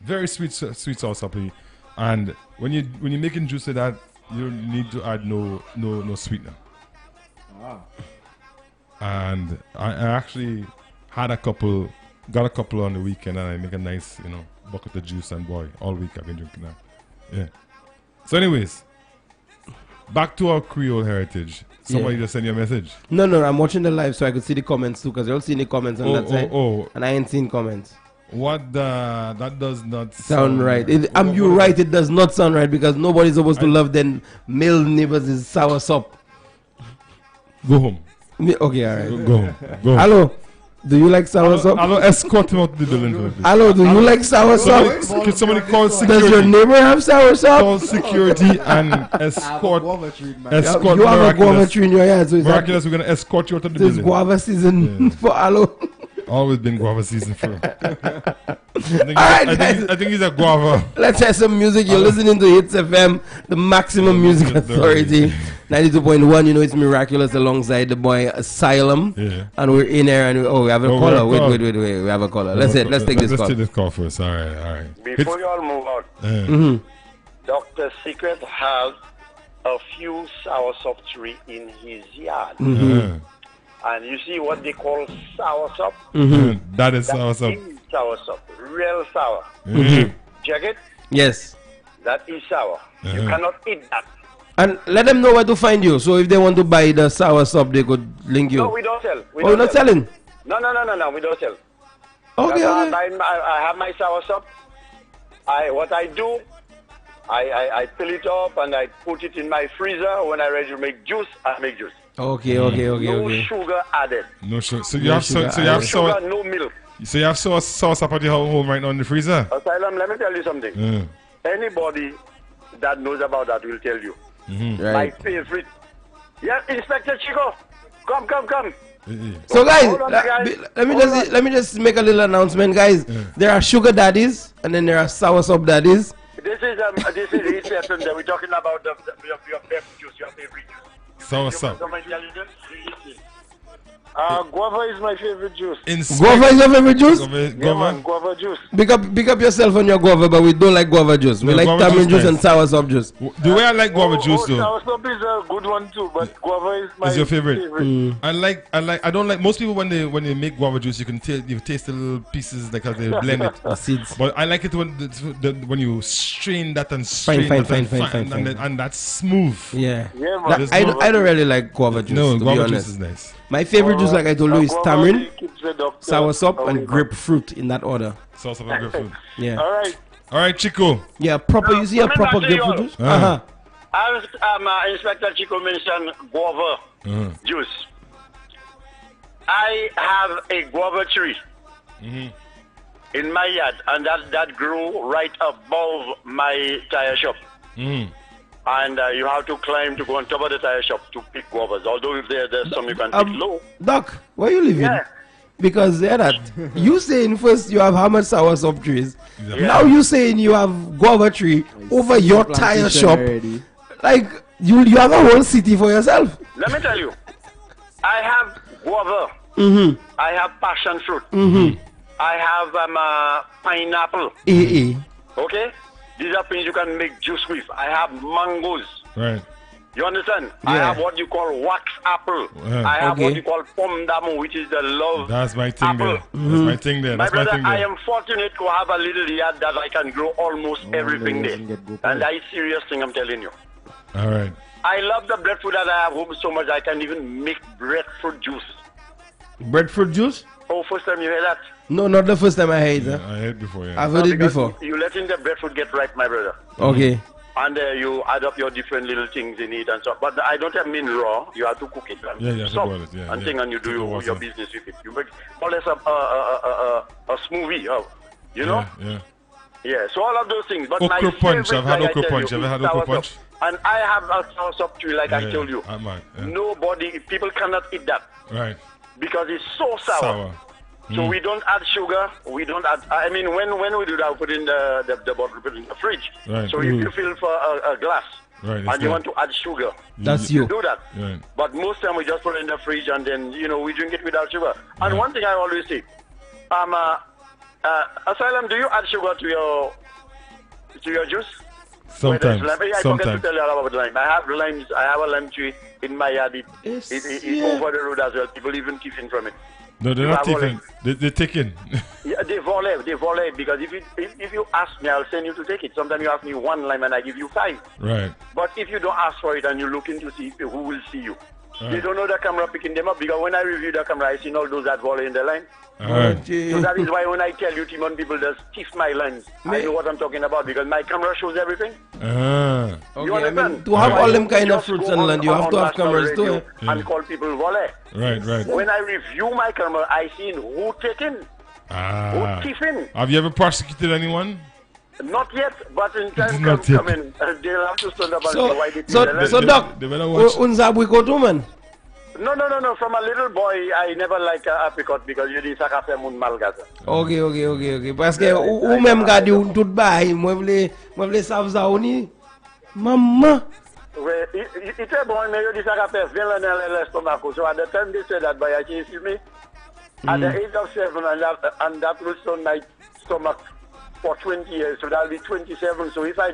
Very sweet soursop. And when you're making juice of that, you need to add no sweetener. And I actually got a couple on the weekend, and I make a nice, bucket of juice, and boy, all week I've been drinking that. Yeah. So, anyways, back to our Creole heritage. Somebody just sent you a message. No, I'm watching the live so I could see the comments too, because you'll see the comments on that side. And I ain't seen comments. That does not sound right. You're right, it does not sound right because nobody's supposed to love their male neighbors' soursop. Go home. Okay, alright. Go home. Hello. Do you like soursop? Hello, escort him out the building. Hello, do you like soursop? Can somebody call security? Does your neighbor have soursop? Call security and escort. You have a guava tree in your yard, so it's Miraculous, we're going to escort you out of the building. It's guava season for Hello. Always been guava season for him. I think he's a guava. Let's have some music. You're listening to Hits FM, the maximum music authority. 92.1, you know it's Miraculous alongside the boy Asylum. Yeah. And we're in there and we have a caller. Wait. We have a caller. Let's take this call. Let's take this call first. All right. Before you all move out, Dr. Secret has a few soursop tree in his yard. And you see what they call soursop? That is soursop. That is soursop. Real sour. Check it? Yes. That is sour. You cannot eat that. And let them know where to find you. So if they want to buy the soursop, they could link you. No, we don't sell. You're not selling? No, we don't sell. Okay. I have my soursop. What I do, I fill it up and I put it in my freezer. When I'm ready to make juice, I make juice. Okay. No sugar added. No sugar. So you have sugar, no milk. So you have soursop at your home right now in the freezer? Asylum, let me tell you something. Anybody that knows about that will tell you. Right. My favorite. Yeah, Inspector Chico. Come. So guys, let me just make a little announcement, guys. There are sugar daddies and then there are soursop daddies. This is hitzfm. That we're talking about your favorite juice, your favorite juice. So what's up? Guava is my favorite juice. Guava is your favorite juice? Guava juice. Big up yourself on your guava, but we don't like guava juice. We like tamarind juice and soursop juice. The way I like guava juice though. Soursop is a good one too, but guava is your favorite. I don't like most people when they make guava juice. You can taste the little pieces like how they blend it. The seeds. But I like it when you strain that and strain and that's smooth. Yeah. Man. I don't really like guava juice. No, to guava be juice honest. is nice. My favorite juice, like I told you, is tamarind, soursop, and away. grapefruit in that order. Sauce of grapefruit. Yeah. All right, Chico. Yeah, proper. You see a proper grapefruit juice? Inspector Chico mentioned guava juice. I have a guava tree in my yard, and that grew right above my tire shop. And you have to climb to go on top of the tire shop to pick guavas. Although if there's some you can pick low. Doc, where you living? Yeah. Because you saying first you have how much soursop trees. Yeah. Now you saying you have guava tree over your tire shop. Already. Like you have a whole city for yourself. Let me tell you, I have guava. I have passion fruit. I have pineapple. Okay? These are things you can make juice with. I have mangoes. Right. You understand? I have what you call wax apple. I have what you call pomme d'amour, which is the love That's my thing apple. there. That's my thing there. My That's my brother, thing I there. am fortunate to have a little yard that I can grow almost everything there. And that is serious thing I'm telling you. All right. I love the breadfruit that I have home so much I can even make breadfruit juice. Breadfruit juice? Oh, first time you hear that? No, not the first time I heard it. I heard before, yeah. I've heard it Because before. You letting the breadfruit get ripe, my brother. Okay. And you add up your different little things in it and stuff. But I don't mean raw. You have to cook it. And salt and thing, and you do your business with it. You make more or less a smoothie. You know? Yeah. So all of those things. But my okra punch. favorite, I've had like okra I tell punch. you, Have you had is okra soursop. punch? And I have a soursop tree, like I told you. Nobody, people cannot eat that. Right. Because it's so sour. So we don't add sugar. We don't add. I mean, when we do that, we put in the bottle, put in the fridge. Right. So if you fill for a glass, and you want to add sugar, that's you do that. Right. But most time we just put it in the fridge and then we drink it without sugar. And one thing I always say, Asylum, do you add sugar to your juice? Sometimes. I forget to tell you about lime. I have limes. I have a lime tree in my yard. It's over the road as well. People even tiffin from it. No, they're not taking. They're taking. Yeah, they volley because if you ask me, I'll send you to take it. Sometimes you ask me one lime and I give you 5. Right. But if you don't ask for it and you're looking to see who will see you, they don't know the camera picking them up because when I review the camera, I see all those that volley in the line. Right. So that is why when I tell you, Timon, people just stiff my lines. I know what I'm talking about because my camera shows everything. You understand? I mean, to have all them kind of fruits and land, you have to have cameras too. And call people volley. Right. When I review my camera, I see who taking, who tiffin. Have you ever prosecuted anyone? Not yet, but in time coming, they'll have to stand up and say why they So, Doc, unzab we go to man? No. From a little boy, I never like apricot because you dis a kafe moun malgaza. Okay. Parce que ou même gade ou tout bay, moi vle sav za ou ni. Maman. Ite bon, mais you dis a kafe vien le stomach. So at the time they said that, but I can see me. At the age of 7, and that will stone my stomach for 20 years. So that'll be 27. So if I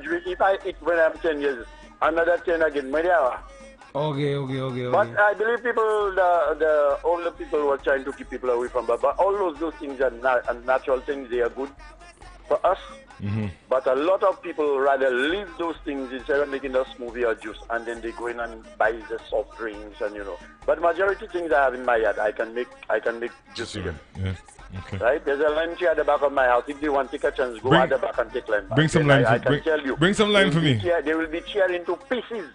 eat when I'm 10 years, another 10 again, Okay. But I believe people, the older people were trying to keep people away from that. But all those things are natural things. They are good for us. But a lot of people rather leave those things instead of making a smoothie or juice, and then they go in and buy the soft drinks and But majority things I have in my yard, I can make juice again. Yeah. Okay. Right? There's a lime tree at the back of my house. If they want to take a chance, go at the back and take lime. Bring some lime. I can tell you. Bring some lime for me. They will be teared into pieces.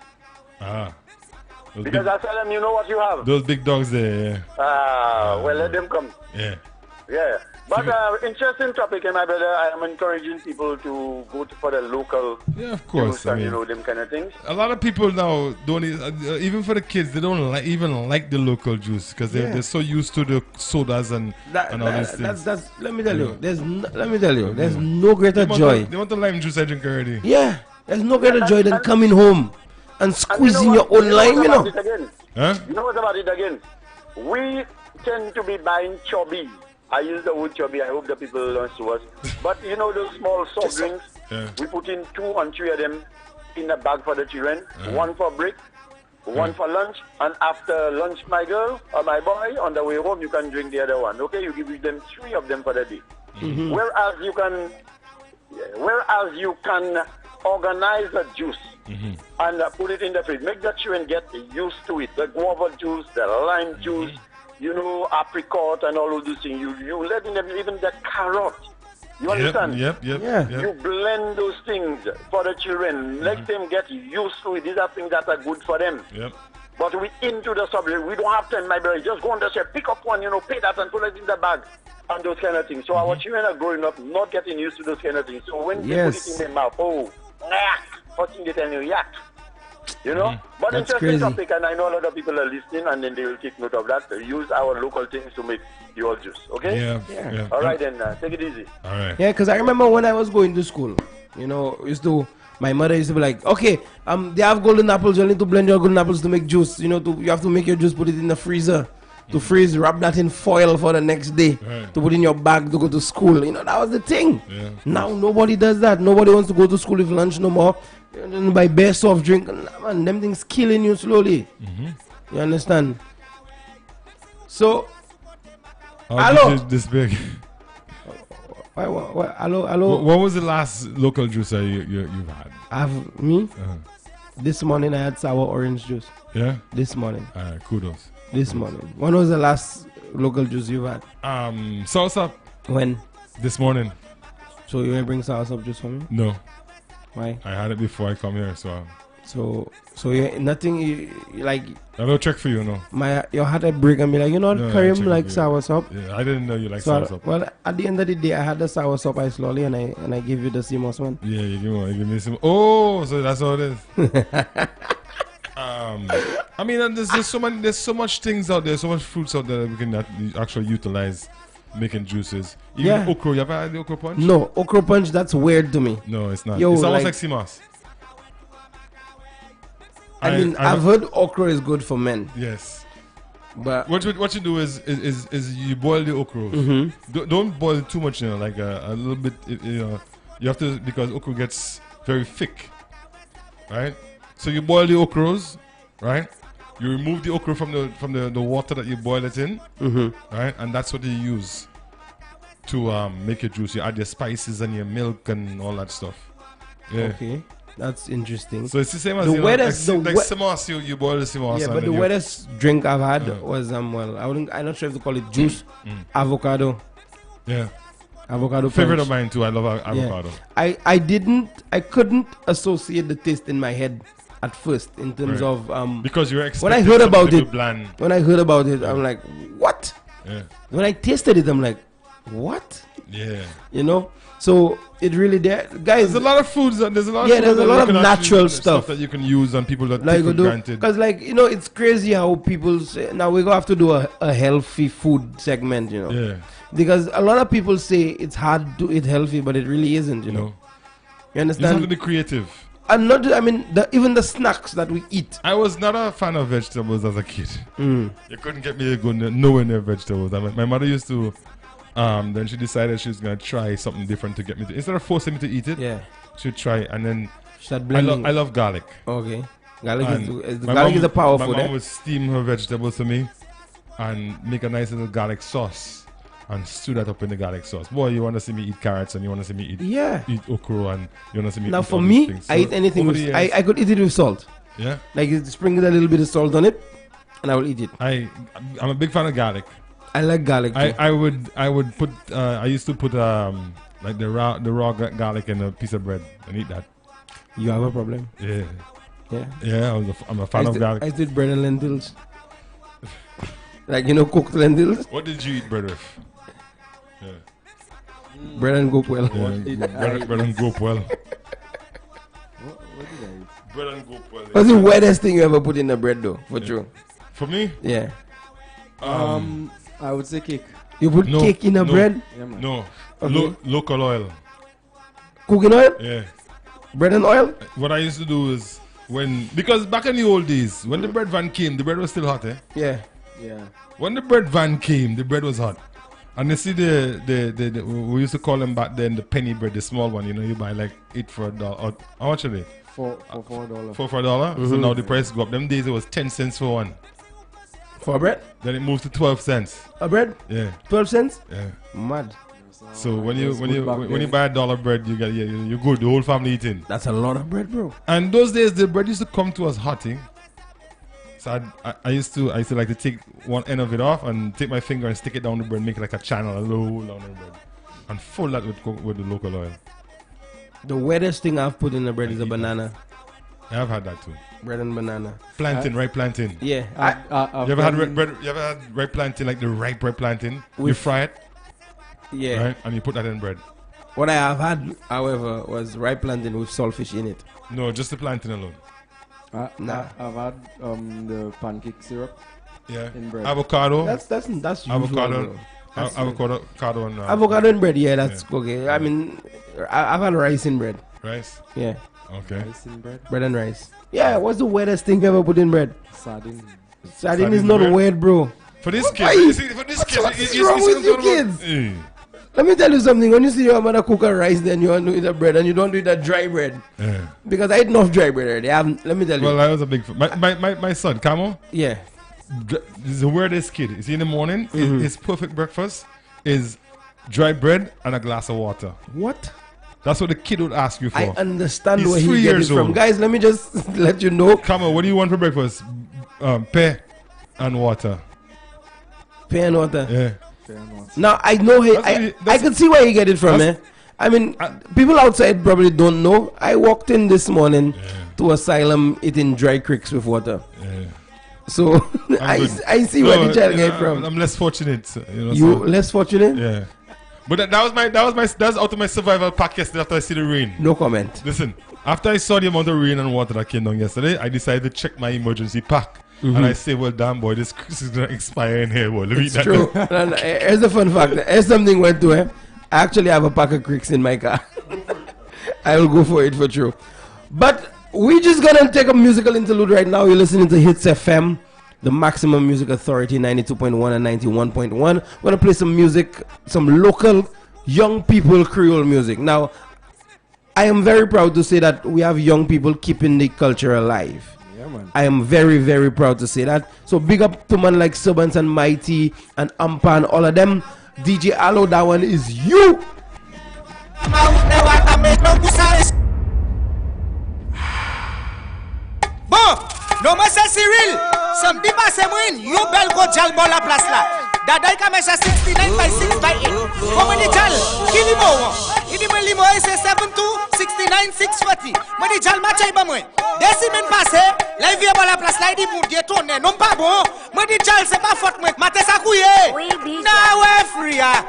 Because I tell them, you know what you have. Those big dogs there. Well, let them come. Yeah. But interesting topic, my brother. I am encouraging people to go for the local. Yeah, of course. I mean, them kind of things. A lot of people now don't even for the kids. They don't even like the local juice because they're so used to the sodas and all these things. Let me tell you. There's no greater joy. They want the lime juice I drink already. Yeah, there's no greater joy than coming home and squeezing your own lime. You know. Huh? You know what about it again? We tend to be buying chubby. I use the word chubby. I hope the people don't sue us. But you know those small soft drinks? Yeah. We put in 2 or 3 of them in a bag for the children. One for break, one for lunch. And after lunch, my girl or my boy, on the way home, you can drink the other one. Okay? You give them 3 of them for the day. Mm-hmm. Whereas you can organize the juice and put it in the fridge. Make the children get used to it. The guava juice, the lime juice, you know, apricot and all of those things. You let in them even the carrot. You understand? Yep. You blend those things for the children. Let them get used to it. These are things that are good for them. Yep. But we into the subject. We don't have time, my brother. Just go on the shelf, pick up one, pay that and put it in the bag and those kind of things. So our children are growing up not getting used to those kind of things. So when they put it in their mouth, first thing they tell you, yak. You know? But That's interesting crazy. topic, and I know a lot of people are listening, and then they will take note of that. Use our local things to make your juice, okay? Yeah. All right, then, take it easy. All right. Yeah, because I remember when I was going to school, my mother used to be like, okay, they have golden apples, you need to blend your golden apples to make juice. You have to make your juice, put it in the freezer to freeze, wrap that in foil for the next day to put in your bag to go to school. That was the thing. Yeah. Now nobody does that. Nobody wants to go to school with lunch no more. Buy bare soft drink. Man, them things killing you slowly. You understand? So, hello. This big. Hello. What was the last local juice you've had? Me? This morning I had sour orange juice. Yeah? This morning. All right, kudos. This morning. When was the last local juice you've had? Sauce up. When? This morning. So you ain't bring sauce up juice for me? No. Why? I had it before I come here, so. You nothing like. I don't check for you, no. Your heart would break and be like, Karim like sour soup. Yeah, I didn't know you like sour soup. Well, at the end of the day, I had the sour soup I slowly and I give you the CMOS one. Yeah, you give me some. Oh, so that's how it is. I mean, there's so much things out there, so much fruits out there that we can actually utilize making juices. Even okra. You ever had the okra punch? No, okra punch. That's weird to me. No, it's not. Yo, it's almost like CMOS. I've heard okra is good for men. Yes. But what you do is you boil the okra. Don't boil it too much, like a little bit. You have to, because okra gets very thick, right? So you boil the okras, right? You remove the okra from the water that you boil it in, right? And that's what you use to make your juice. You add your spices and your milk and all that stuff. Yeah. Okay. That's interesting. So it's the same as the wettest, like CMOS, you boil the CMOS. Yeah, but the wettest drink I've had was I'm not sure if they call it juice, avocado. Yeah. Avocado favorite punch. of mine too. I love avocado. Yeah. I couldn't associate the taste in my head at first in terms of because you're expecting when I heard about it bland. When I heard about it, I'm like, what? Yeah. When I tasted it, I'm like, what? Yeah. So it really guys. There's a lot of foods. There's a lot. Yeah, there's a lot of natural stuff that you can use and people that like take for granted. Because it's crazy how people say now we're gonna have to do a healthy food segment. Yeah. Because a lot of people say it's hard to eat healthy, but it really isn't. You know. You understand? You have to be creative. And even the snacks that we eat. I was not a fan of vegetables as a kid. You couldn't get me to go nowhere near vegetables. My mother used to. Then she decided she was gonna try something different to get me to. Instead of forcing me to eat it, she'd try. And then I love garlic. Okay, garlic is a power food. My mom would steam her vegetables for me and make a nice little garlic sauce and stew that up in the garlic sauce. Boy, you want to see me eat carrots and you want to see me eat okra and you want to see me. Now eat for all me, these things. I eat anything. I could eat it with salt. Yeah, like sprinkle a little bit of salt on it, and I will eat it. I'm a big fan of garlic. I like garlic too. I would put I used to put like the raw garlic in a piece of bread and eat that. You have a problem? Yeah. I'm a fan of garlic. I did bread and lentils. Like cooked lentils. What did you eat bread with? Yeah. Bread and goat well. Bread and goat well. What did I eat? Bread and goat well. What's the weirdest thing you ever put in the bread though? For true. For me? Yeah. I would say cake. You put cake in a bread? Yeah, man. No. Okay. Local oil. Cooking oil? Yeah. Bread and oil? What I used to do is because back in the old days, when the bread van came, the bread was still hot, eh? Yeah. Yeah. When the bread van came, the bread was hot. And you see the we used to call them back then the penny bread, the small one, you buy like 8 for $1. How much are they? For $4. 4 for $1. So now the price go up. Them days it was 10 cents for one. For a bread? Then it moved to 12 cents. A bread? Yeah. 12 cents? Yeah. Mad. So when you buy $1 bread, you get you good. The whole family eating. That's a lot of bread, bro. And those days the bread used to come to us hot, eh? So I used to like to take one end of it off and take my finger and stick it down the bread, make it like a channel, a low down the bread, and fill that with the local oil. The weirdest thing I've put in the bread is a banana. I've had that too. Bread and banana. Plantain, ripe plantain. Yeah. You ever had ripe plantain, like the ripe plantain? You fry it, yeah, right, and you put that in bread. What I have had, however, was ripe plantain with saltfish in it. No, just the plantain alone. Nah. I've had the pancake syrup. Yeah. In bread. Avocado. That's usual, avocado. bro. Avocado and Avocado in bread, yeah, that's okay. I mean, I've had rice in bread. rice. Yeah, Okay. Rice in bread. bread and rice. Yeah, what's the weirdest thing you ever put in bread? Sardine. Sardine is Sardine not bread? weird, bro. For this Why? kid, you see, for this kid, What's wrong with you kids? Let me tell you something. When you see your mother cook a rice, then you want to eat a bread, and you don't do that dry bread. Yeah. Because I eat enough dry bread already. Let me tell you. Well, I was a big my son, Camo, Yeah. is the weirdest kid. You see, in the morning, his perfect breakfast is dry bread and a glass of water. What? That's what the kid would ask you for. I understand He's where 3 he gets years it from. old. Guys, let me just let you know. Camo, what do you want for breakfast? Pear and water. Pear and water. Yeah. Fair enough. Now, I know I can see where you get it from, eh? I mean, people outside probably don't know. I walked in this morning to Asylum eating dry cricks with water. Yeah. So, I see where the child get it from. I'm less fortunate. You so- less fortunate? Yeah. But that's out of my survival pack yesterday after I see the rain. No comment. Listen, after I saw the amount of rain and water that came down yesterday, I decided to check my emergency pack. And I say, well, damn, boy, this is going to expire in here. Boy. Let me eat It's that true. now. And here's a fun fact. Here's something went to I actually have a pack of cricks in my car. I will go for it for true. But we just gonna take a musical interlude right now. You're listening to Hits FM, the maximum music authority, 92.1 and 91.1. We're gonna play some music, some local young people Creole music. Now, I am very proud to say that we have young people keeping the culture alive. Yeah, man. I am very, very proud to say that. So big up to man like Subans and Mighty and Ampa and all of them. DJ Allo, that one is you. Bon, non moi c'est Cyril. Samedi passé moi yo bel go jal bon la place là. Dadai ka mesa 69 by 6 by 8. Comment ni jal? Ki limo? Idi moi limo c'est 72 69 640. Moi di jal ma chay ba moi. Des semaines passées, la vie bon la place là idi pour dire tourner non pas bon. Moi di jal c'est pas faute moi. Maté sa couillé. Oui, big. Na we free ah.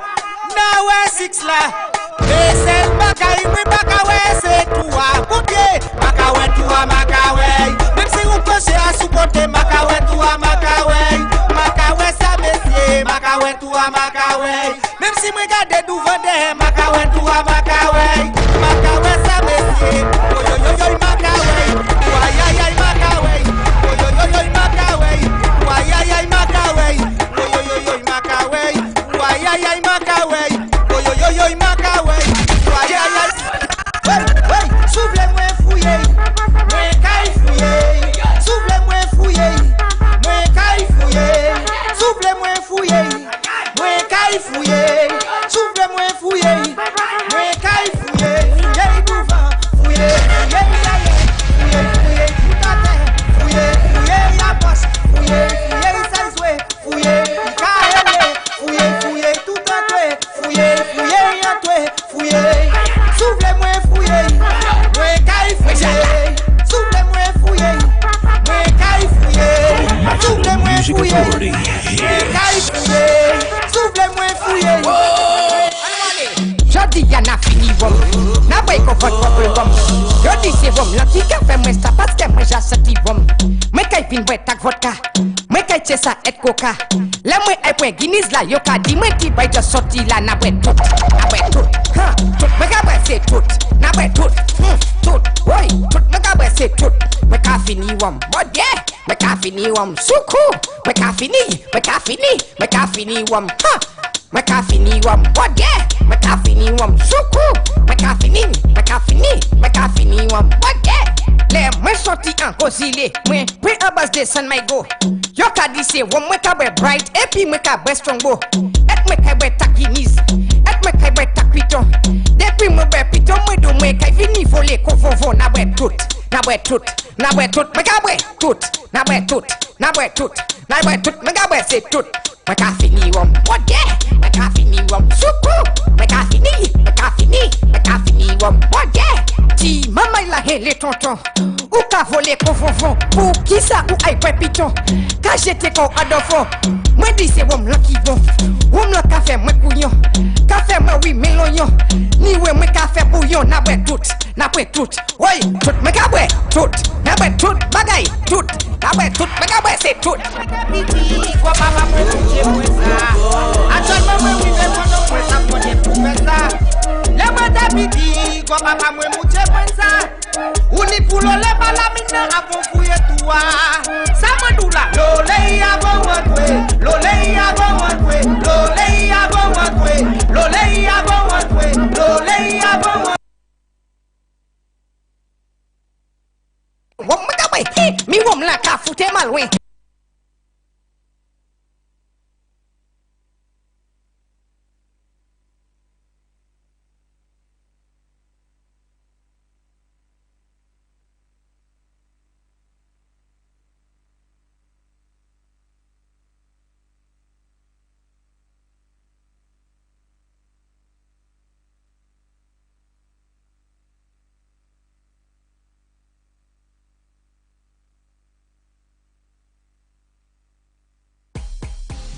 Na we 6 là. Et c'est bakay oui bakawe c'est toi. Goudé bakawe toi makawe. Même si on coche à supporter makawe toi makawe. Makawe ça messieurs makawe toi makawe. Même si moi garde du vendre makawe toi makawe. Makawe ça messieurs. Yo yo yo makawe. Ay ay ay makawe. Yo yo yo makawe. Ay ay ay makawe. Yo yo yo makawe. Ay ay ay makawe. Yo yo yo makawe. Ay ay ay. Hey, souffle-moi fouiller. Moi caille fouiller. Souffle-moi fouiller. Moi caille fouiller. Souffle-moi fouiller. Moi caille fouiller. Souffle-moi fouiller. Moi caille fouiller. Fouiller devant. Fouiller. Fouiller. Fouiller tout à terre. Fouiller. Fouiller la poche. Fouiller. Fouiller ça jouer. Fouiller. Carré. Fouiller. Fouiller tout à terre. Fouiller. Fouiller à toi. Fouiller. Souffle-moi fouiller. Moi caille fouiller. fin boy tak vodka. Mwen kay chesa et coca. Le mwen ay pwen Guinness la yo ka di mwen ki bay just sorti la na bwe tout. Na bwe tout. Ha, tout mwen ka bwe se tout. Na bwe tout. Tout. Oi, tout mwen ka bwe se tout. Mwen ka fini wam. But yeah, mwen ka fini wam. Suku. Mwen ka fini wam. Ha. Mwen ka fini wam. But yeah, mwen ka fini wam. Suku. Mwen ka fini wam. But yeah. Le mwen sorti an kozile. Mwen pre a bas de san may go. Yo ka di se wam mwen ka bwe bright. Epi mwen ka bwe strongbo. Et mwen ka bwe takinis. Et mwen ka bwe takwiton. Depi mwen bwe piton mwen do mwen ka vini vole kovovo. Na bwe tout. Na bwe tout. Na bwe tout. Mwen ka bwe tout. Na bwe tout. Na bwe tout. Na bwe tout. Mwen ka bwe se tout. Mwen ka fini wam. What yeah? Mwen ka fini wam. Suku. Mwen ka fini. Mwen ka fini wam. What yeah? Ti mama la hele tonton. Ou ka vole kovovo. Ou ki sa ou ay pwe piton. Ka jete ko adofo. Mwen di se wam lucky bon. Wam la ka fe mwen kouyon. Ka fe mwen wi melonyon. Ni we mwen ka fe bouillon. Na bwe tout. Na bwe tout. Oi, tout mwen ka bwe tout. Na bwe tout bagay tout. Na bwe tout mwen ka bwe se tout. Kwa papa mwen mouche mwen sa. Atol mwen wive mwen mwen sa mwen pou mwen sa. Le mwen dabidi kwa papa mwen mouche mwen sa. Uni pulo le bala mina avon fouye toua. Sa mwen dou la. Lole avon wakwe. Lole avon wakwe. Lole avon wakwe. Lole avon wakwe. Lole avon wakwe. Wom mwen kabwe. Mi wom la ka foute malwen.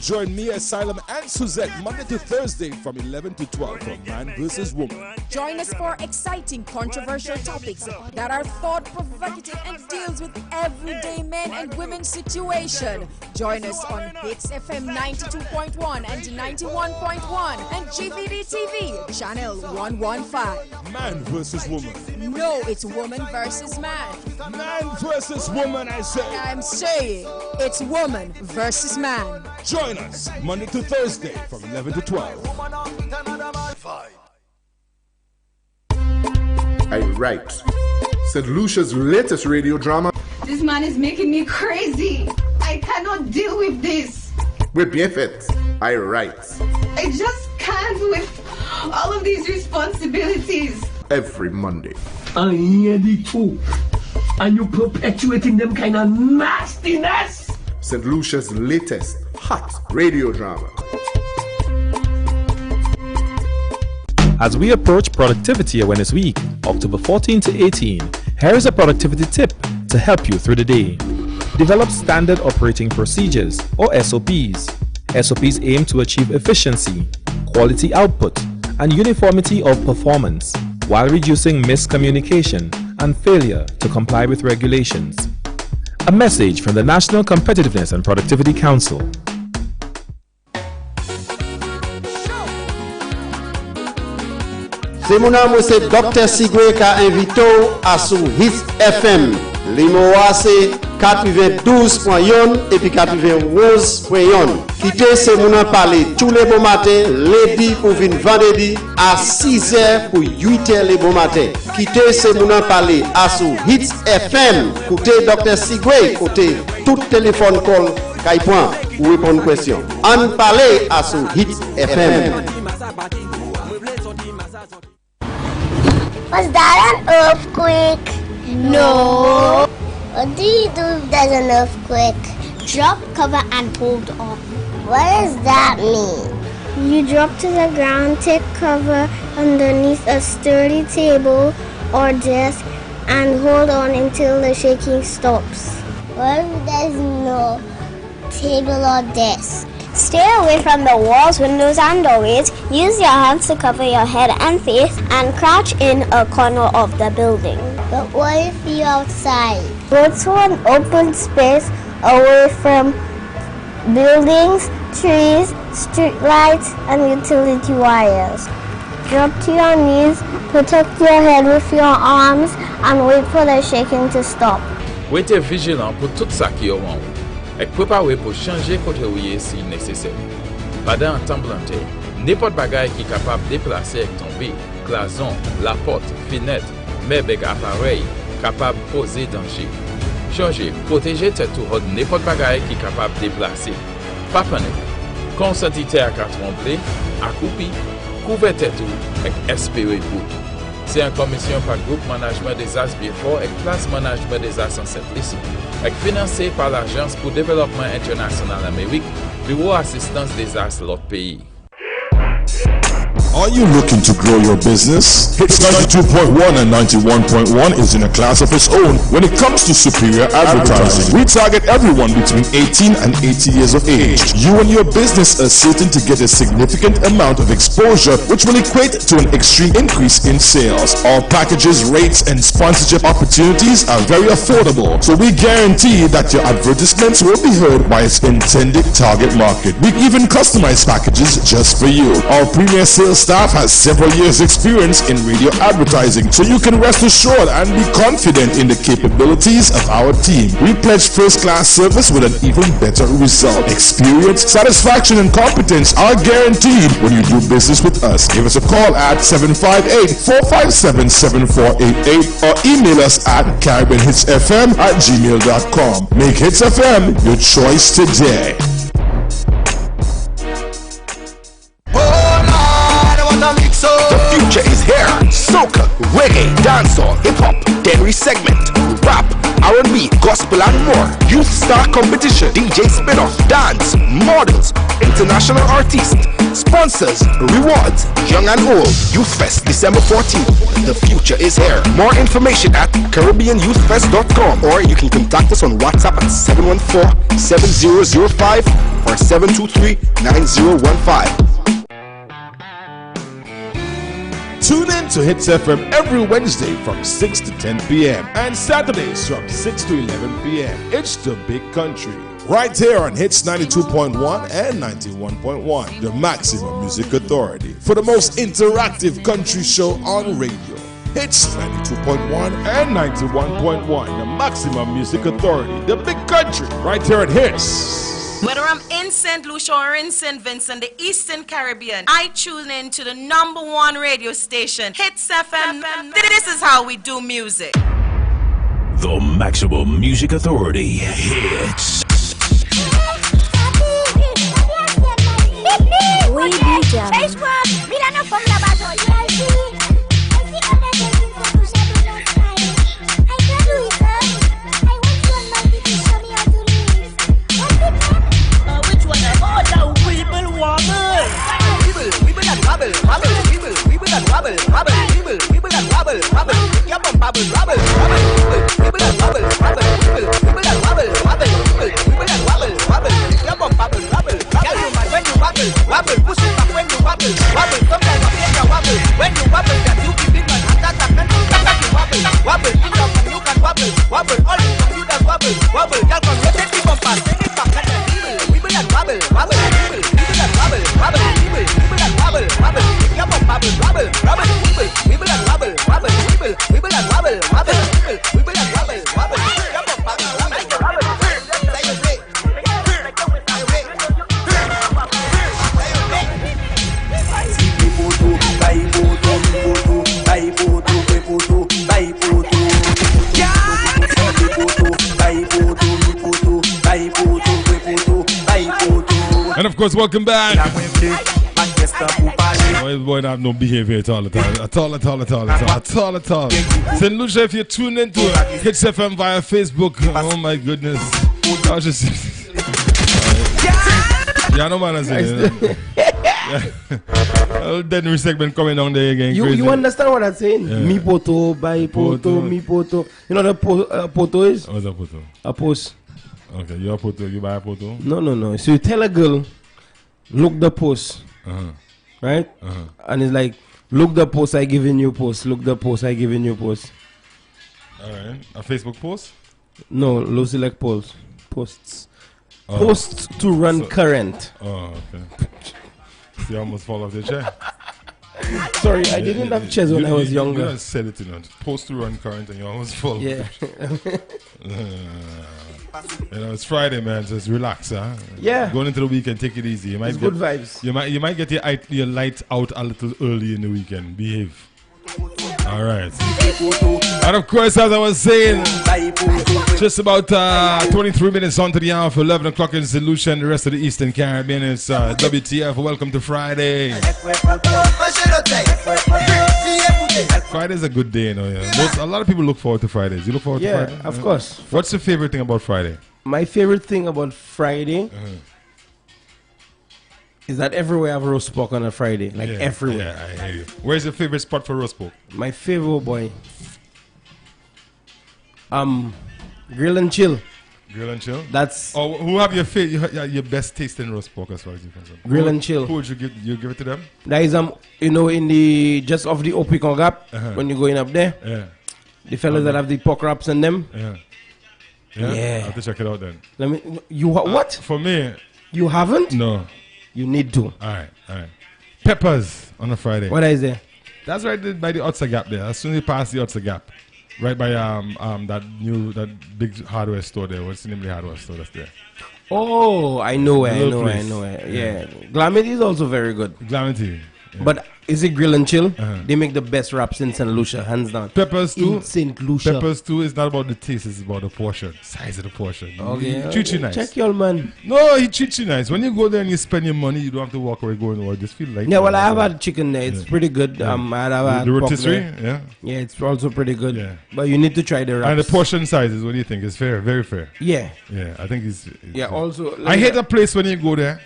Join me, Asylum, and Suzette Monday to Thursday from 11 to 12 for Man vs. Woman. Join us for exciting, controversial topics that are thought-provocative and deals with everyday men and women's situation. Join us on hitzfm 92.1 and 91.1 and GVD TV, channel 115. Man vs. Woman. No, it's woman versus man. Man versus woman, I say. I'm saying it's woman versus man. Join us Monday to Thursday from 11 to 12. I write. St. Lucia's latest radio drama. This man is making me crazy. I cannot deal with this. With BFF, I write. I just can't with all of these responsibilities. Every Monday. I hear the truth. And you perpetuating them kind of nastiness. St. Lucia's latest hot radio drama. As we approach Productivity Awareness Week, October 14 to 18, here is a productivity tip to help you through the day. Develop standard operating procedures, or SOPs. SOPs aim to achieve efficiency, quality output, and uniformity of performance, while reducing miscommunication and failure to comply with regulations. A message from the National Competitiveness and Productivity Council. C'est mon nom, c'est Dr. Sigwe qui a invité à son hitzfm. Limoa c'est 92.1 et puis 91.1. Quittez c'est mon nom parler tous les bons matins, lundi pour venir vendredi à 6h pour 8h les bons matins. Quittez c'est mon nom parler à son hitzfm. Côté Dr. Sigwe, côté tout téléphone call qu'il prend ou répondre aux questions. On parler à son hitzfm. Was that an earthquake? No. What do you do if there's an earthquake? Drop, cover, and hold on. What does that mean? You drop to the ground, take cover underneath a sturdy table or desk, and hold on until the shaking stops. What if there's no table or desk? Stay away from the walls, windows, and doorways. Use your hands to cover your head and face and crouch in a corner of the building. But what if you're outside? Go to an open space away from buildings, trees, street lights, and utility wires. Drop to your knees, protect your head with your arms, and wait for the shaking to stop. Restez vigilant pour tout ça qui est au monde. Et préparez pour changer côté où il est si nécessaire. Pendant un temps planté, n'importe bagaille qui est capable de déplacer avec tomber, cloison, la porte, fenêtre, meuble et appareil, capable de poser danger. Changer, protéger tête tout de n'importe bagaille qui est capable de déplacer. Pas panique. Consentité à trembler, à couper, couvrir tête tout et espérer pour. C'est une commission par groupe management des as Biefort et classe management des as en Saint-Lucie, et financé par l'Agence pour développement international Amérique, Bureau assistance des as l'autre pays. Are you looking to grow your business? Hits 92.1 and 91.1 is in a class of its own when it comes to superior advertising. We target everyone between 18 and 80 years of age. You and your business are certain to get a significant amount of exposure, which will equate to an extreme increase in sales. Our packages, rates, and sponsorship opportunities are very affordable, so we guarantee that your advertisements will be heard by its intended target market. We even customize packages just for you. Our premier sales staff has several years experience in radio advertising, so you can rest assured and be confident in the capabilities of our team. We pledge first-class service with an even better result. Experience, satisfaction, and competence are guaranteed when you do business with us. Give us a call at 758-457-7488 or email us at caribbeanhitsfm@gmail.com. Make Hits FM your choice today. The future is here. Soca, reggae, dancehall, hip-hop, Denry segment, rap, R&B, gospel and more. Youth star competition, DJ spin-off, dance, models, international artists, sponsors, rewards, young and old. Youth Fest, December 14th. The future is here. More information at CaribbeanYouthFest.com or you can contact us on WhatsApp at 714-7005 or 723-9015. Tune in to Hits FM every Wednesday from 6 to 10 p.m. and Saturdays from 6 to 11 p.m. It's the big country. Right here on Hits 92.1 and 91.1, the Maximum Music Authority, for the most interactive country show on radio. Hits 92.1 and 91.1, the Maximum Music Authority, the big country, right here at Hits. Whether I'm in St. Lucia or in St. Vincent, the Eastern Caribbean, I tune in to the #1 radio station, Hits FM. This is how we do music. The Maximum Music Authority hits. We beat them. And of course, welcome back. Oh, boy, don't have no behavior at all. At all. St. Lucia, if you're tuned into Hits FM via Facebook, oh my goodness. I was just... yeah, no man, I say. Then segment coming down there again. You understand what I'm saying? Yeah. Mi poto, by poto, mi poto. You know what a poto is? What's a poto? A post. Okay, you're a poto, you buy a poto? No. So you tell a girl, look the post. Right? And it's like, look the post, I giving you post. Look the post, I giving you post. Alright. A Facebook post? No, low select post. posts. Posts to run current. Oh, okay. You almost fall off the chair. Sorry, I didn't have chairs when I was younger. You don't said it, Post to run current and you almost fall. Yeah. It's Friday, man, so it's relax, huh? Yeah. Going into the weekend, take it easy. You might It's get good vibes. You might get your light out a little early in the weekend. Behave. All right. And of course, as I was saying, just about 23 minutes on to the hour for 11 o'clock in St. Lucia and the rest of the Eastern Caribbean. It's WTF. Welcome to Friday. Friday's a good day, Yeah. A lot of people look forward to Fridays. You look forward to Friday? Yeah, of course. What's your favorite thing about Friday? My favorite thing about Friday is that everywhere I have roast pork on a Friday. Everywhere. Yeah, I hear you. Where's your favorite spot for roast pork? My favorite, boy. Grill and chill. Grill and chill? That's... who have your best taste in roast pork as far as you're concerned? Grill and chill. Who would you give it to them? That is, in the... Just off the Opicon Gap, when you're going up there. Yeah. The fellas that have the pork wraps and them. Yeah. Yeah. I'll have to check it out then. What? For me... You haven't? No. You need to. Alright. Peppers on a Friday. What is there? That's right by the Otsa Gap there. As soon as you pass the Otsa Gap. Right by that big hardware store there. What's the name of the hardware store that's there? Oh, I know it. Yeah. Glamity is also very good. Glamity. Yeah. But is it grill and chill? They make the best wraps in St. Lucia, hands down. Peppers too. In St. Lucia. Peppers too is not about the taste, it's about the portion. Size of the portion. Okay. He treats you nice. Check your man. No, he treats you nice. When you go there and you spend your money, you don't have to walk away going, just feel like... Yeah, well, I have had chicken there. It's pretty good. Yeah. I've had the pork rotisserie, there. Yeah, it's also pretty good. Yeah. But you need to try the wraps. And the portion sizes, what do you think? It's fair, very fair. Yeah. Yeah, I think it's yeah, also... I hate a place when you go there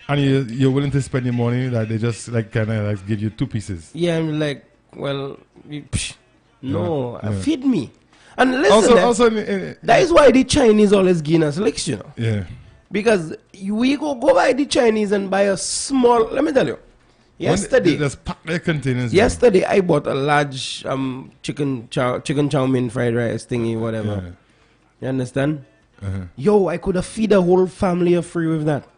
and you're willing to spend your money that they just kind of give you 2 pieces. Yeah, I'm like, well, no, Yeah. feed me. And listen, that is why the Chinese always gain us licks, Yeah. Because we go by the Chinese and buy a small, let me tell you, yesterday, just pack their containers. Yesterday, I bought a large chicken chow mein fried rice thingy, whatever. Yeah. You understand? Yo, I could have feed a whole family of free with that.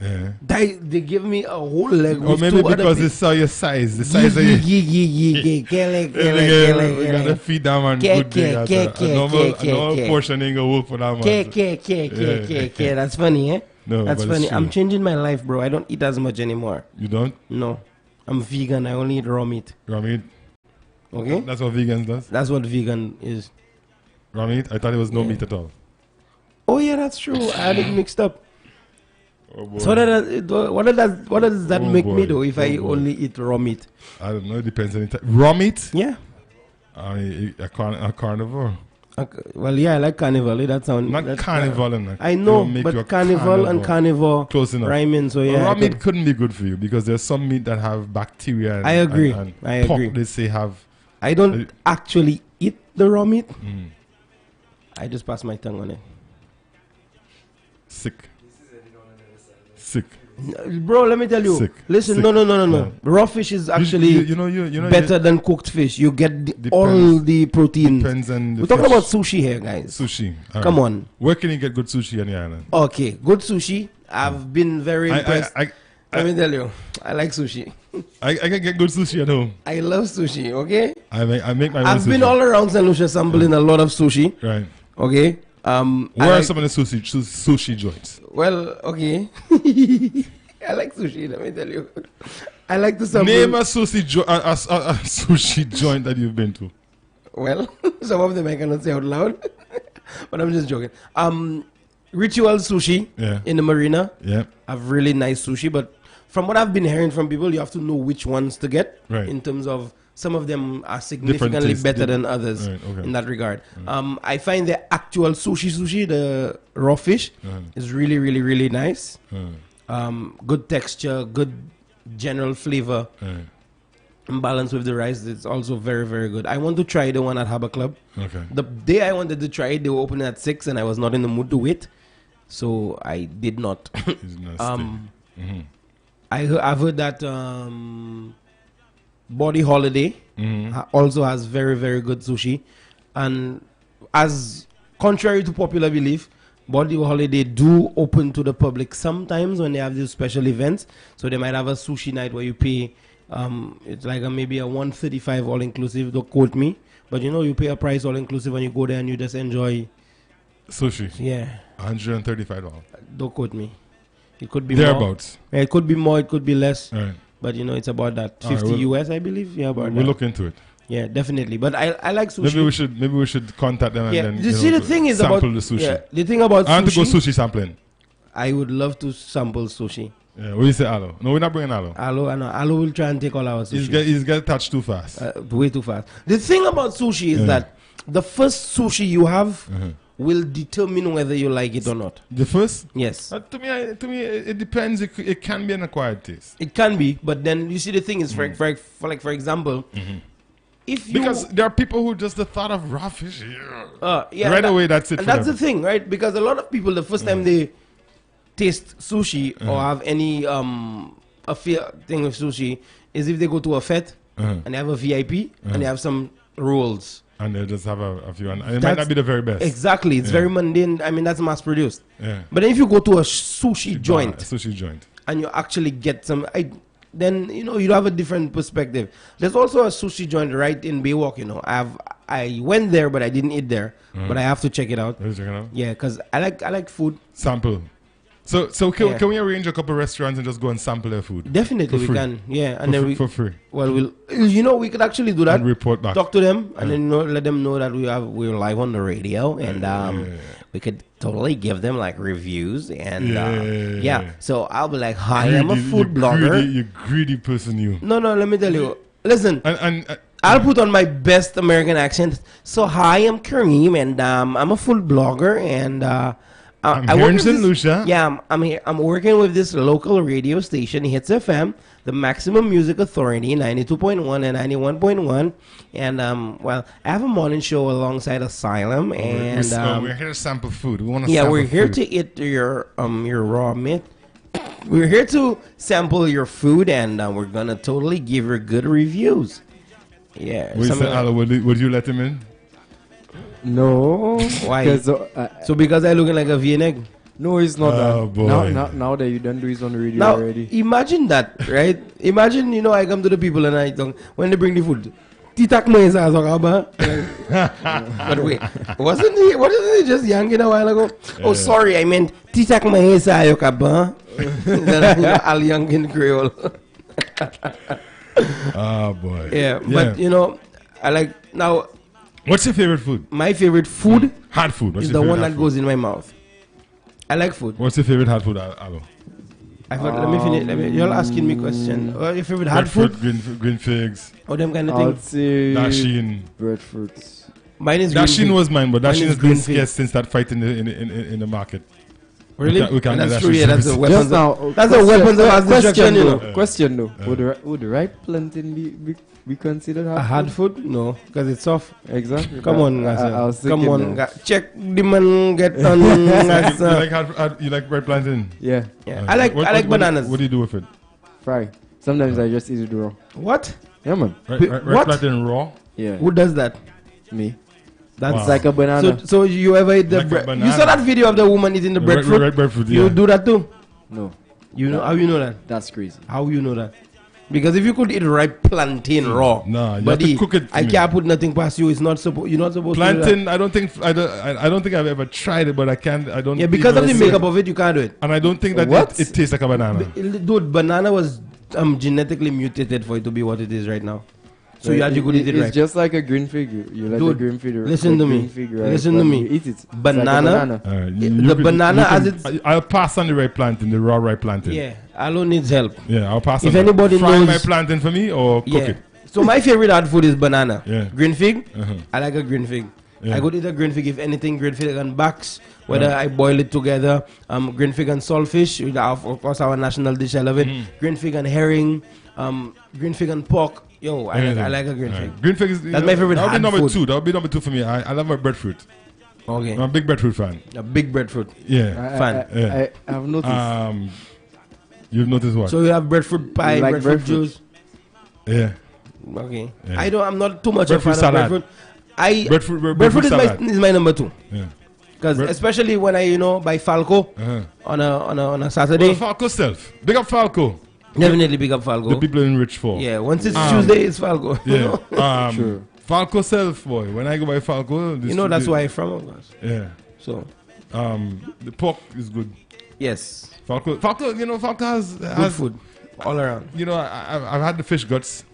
Yeah. They give me a whole leg. Or maybe because they saw your size. The size of you. We gotta feed that man good thing. A normal portion ain't gonna work for that man. That's funny, eh? No, that's but it's funny. true. I'm changing my life, bro. I don't eat as much anymore. You don't? No. I'm vegan. I only eat raw meat. Raw meat? Okay? That's what vegans does? That's what vegan is. Raw meat? I thought it was no meat at all. Oh, yeah, that's true. I had it mixed up. Oh, boy. So what does that make me do if I only eat raw meat? I don't know. It depends on the type. Raw meat? Yeah. A carnivore? Well, yeah, I like carnival. That sounds not carnival. I know, but carnival and carnivore close enough. Rhyming, so yeah. Raw meat couldn't be good for you because there's some meat that have bacteria. And, I agree. And I pork, agree. they say have. I don't actually eat the raw meat. I just pass my tongue on it. Sick. Bro, let me tell you. Sick. Listen, Sick. No. Raw fish is actually you know, better than cooked fish. You get all the protein. Depends on the We're talking fish. about sushi here, guys. Sushi. All Come right. on. Where can you get good sushi on the island? Okay, good sushi. I've been very impressed. Let me tell you, I like sushi. I can get good sushi at home. I love sushi, okay? I make my own I've been sushi. all around St. Lucia sampling a lot of sushi. Right. Okay? Where are some of the sushi joints? Well, okay. I like sushi, let me tell you. I like to sample. Name a sushi joint that you've been to. Well, some of them I cannot say out loud. But I'm just joking. Ritual sushi in the marina. Yeah. Have really nice sushi, but from what I've been hearing from people, you have to know which ones to get. Right. In terms of some of them are significantly better than oher in that regard. I find the actual sushi, the raw fish, is really, really, really nice. Good texture, good general flavor. Balanced with the rice, it's also very, very good. I want to try the one at Harbour Club. Okay. The day I wanted to try it, they were opening at 6 and I was not in the mood to wait. So I did not. I've heard that Body Holiday also has very, very good sushi. And as contrary to popular belief, Body Holiday do open to the public sometimes when they have these special events. So they might have a sushi night where you pay, it's like maybe a $135 all inclusive. Don't quote me, but you pay a price all inclusive when you go there and you just enjoy sushi. Yeah, $135. Don't quote me. It could be thereabouts. More. Yeah, it could be more. It could be less. Right. But it's about that 50 right, US, I believe. Yeah, about we'll that. look into it. Yeah, definitely. But I like sushi. Maybe we should contact them and then you see the thing is sample about the sushi. Yeah, the thing about I want sushi, to go sushi sampling. I would love to sample sushi. Yeah, what do you say, Alo? No, we're not bringing Alo. Alo will try and take all our sushi. He's get touched too fast. Way too fast. The thing about sushi is that the first sushi you have will determine whether you like it or not. The first? Yes. To me, it depends. It can be an acquired taste. It can be, but then you see the thing is, for example, because there are people who just the thought of raw fish, right away that's it. And that's the thing, right? Because a lot of people, the first time they taste sushi or have any a thing with sushi is if they go to a fete and they have a VIP and they have some rolls. And they just have a few, and it might not be the very best. Exactly, it's very mundane. I mean, that's mass produced. Yeah. But then if you go to a sushi joint, and you actually get some, then you have a different perspective. There's also a sushi joint right in Baywalk. I went there, but I didn't eat there. But I have to check it out. Check it out. Yeah, because I like food. Sample. So can we arrange a couple of restaurants and just go and sample their food? Definitely we can. Yeah, and then for free. Well, we could actually do that. And report back. Talk to them and then let them know that we're live on the radio and we could totally give them like reviews and So I'll be like, hi, I'm a food blogger. You greedy person, you. No, let me tell you. Listen. And I'll put on my best American accent. So hi, I'm Kareem and I'm a food blogger and I'm here in St. Lucia. Yeah, I'm here. I'm working with this local radio station, Hits FM, the Maximum Music Authority, 92.1 and 91.1. And I have a morning show alongside Asylum, and we're here to sample food. We want to. Yeah, we're here to eat your raw meat. We're here to sample your food, and we're gonna totally give you good reviews. Yeah. Would you let him in? No. Why? So because I looking like a V-neck? No, it's not that. Boy. Now that you done do it on the radio now, already. Imagine that, right? Imagine, I come to the people and I don't, when they bring the food, Titak mo isa But wait, wasn't he just yanking a while ago? Oh, sorry, I meant Titak mo isa yokaba. Al yanking Creole. Oh boy. Yeah, but I like now. What's your favorite food? My favorite food, hard food, is the one that goes in my mouth. I like food. What's your favorite hard food, Alo? Let me finish. You're asking me question. Your favorite hard food? Green figs. Oh, them kind of things. I'd say Dasheen. breadfruits. Mine is Dasheen was mine, but Dasheen has been green scarce since that fight in the market. Really? We can't that's get true. Yeah, that's a weapon. That's a weapon of mass destruction. Question though. Would the ripe plantain be considered hard a hard food? No, because it's soft. Exactly. Come on, come on. Check the man get on. You like ripe plantain? Yeah. I like bananas. What do you do with it? Fry. Sometimes I just eat it raw. What? Yeah, man. Ripe plantain raw? Yeah. Who does that? Me. That's like a banana. So you ever eat the bread? You saw that video of the woman eating the breadfruit? Red breadfruit, yeah. You do that too? No. How you know that? That's crazy. How you know that? Because if you could eat ripe plantain raw, you have to cook it. I can't put nothing past you. You're not supposed plantain, to do that. I don't think I've ever tried it, but I can't. I don't. Yeah, because of the makeup of it, you can't do it. And I don't think that it tastes like a banana. Dude, banana was genetically mutated for it to be what it is right now. So you actually could eat it right. It's just like a green fig. You let the green fig. Listen to me. Listen to me. Eat it. Banana. The banana as it's. I'll pass on the ripe plantain, the raw ripe plantain. Yeah, Alo needs help. Yeah, I'll pass on. If anybody fry knows my plantain for me or cook it. So my favorite hard food is banana. Yeah. Green fig. I like a green fig. Yeah. I could eat a green fig if anything. Green fig and backs. Whether I boil it together. Green fig and saltfish. Of course, our national dish. I love it. Green fig and herring. Green fig and pork. Yo, I like a green fig. Green fig is that's my favorite. That would be number food. two. That would be number two for me. I love my breadfruit. Okay. I'm a big breadfruit fan. A big breadfruit. Yeah. Fan. I have noticed. You've noticed what? So you have breadfruit pie, like breadfruit juice. Yeah. Okay. Yeah. I'm not too much of a fan salad. of breadfruit. Breadfruit is my number two. Yeah. Because especially when I, buy Falco on a Saturday. Well, Falco self. Big up Falco. Definitely big up Falco. The people in Rich for. Yeah, once it's Tuesday, it's Falco. Yeah. Sure. Falco self, boy. When I go by Falco, that's why I'm from, of course. Yeah. So, the pork is good. Yes. Falco, Falco has good food all around. I've had the fish guts,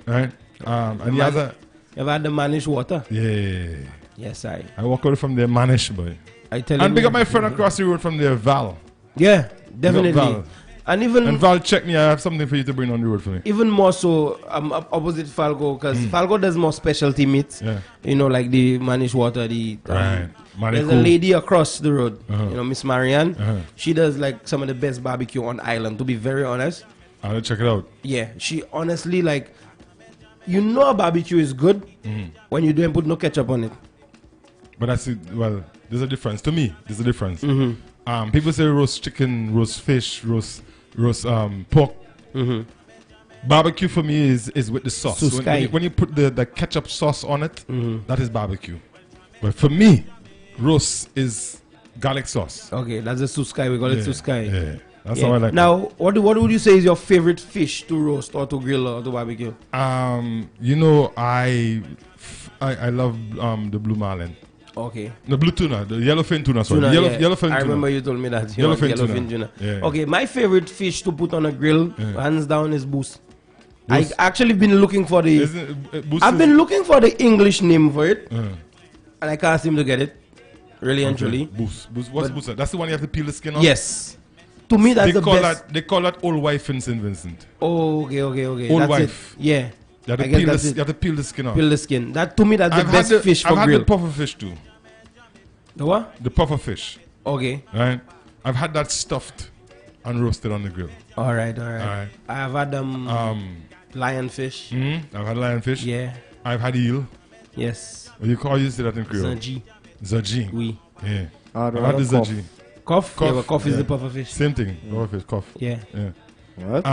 right? And you've had the manish water. Yeah. Yes, I walk out from there, manish, boy. I tell you. And big up my friend across the road from there, Val. Yeah, definitely. Val. And Val, check me. I have something for you to bring on the road for me. Even more so, I'm opposite Falco because Falco does more specialty meats. Yeah. Like the manish water. Right. There's a lady across the road. Miss Marianne. She does like some of the best barbecue on island. To be very honest. I'll check it out. Yeah, she honestly a barbecue is good when you don't put no ketchup on it. But that's it. Well, there's a difference. To me, there's a difference. People say roast chicken, roast fish, roast pork. Barbecue for me is with the sauce. When you put the ketchup sauce on it, that is barbecue. But for me, roast is garlic sauce. Okay, that's a suskai. We call it suskai. Yeah, that's how I like it. Now, what would you say is your favorite fish to roast or to grill or to barbecue? I love the blue marlin. Okay. The blue tuna, the yellowfin tuna, sorry. Yellowfin tuna. I remember you told me that. Yellowfin tuna. Yeah. Okay, my favorite fish to put on a grill, hands down, is boos. I actually been looking for I've been looking for the English name for it, and I can't seem to get it. Really and truly. Boos. What's boos? That's the one you have to peel the skin off? Yes. To me, that's the best. They call that old wife in St. Vincent. Oh, okay. Old that's wife. It. Yeah. You have to peel the skin off. Peel the skin. That to me, that's the best fish for grill. I've had the puffer fish too. The what? The puffer fish. Okay. Right. I've had that stuffed and roasted on the grill. All right. I have had lionfish. I've had lionfish. Yeah. I've had eel. Yes. What you say that in Creole? Zaji. Oui. Yeah. I've had the zaji. Cough? Yeah, but cough is the puffer fish. Same thing. Puffer fish. Cough. Yeah. What?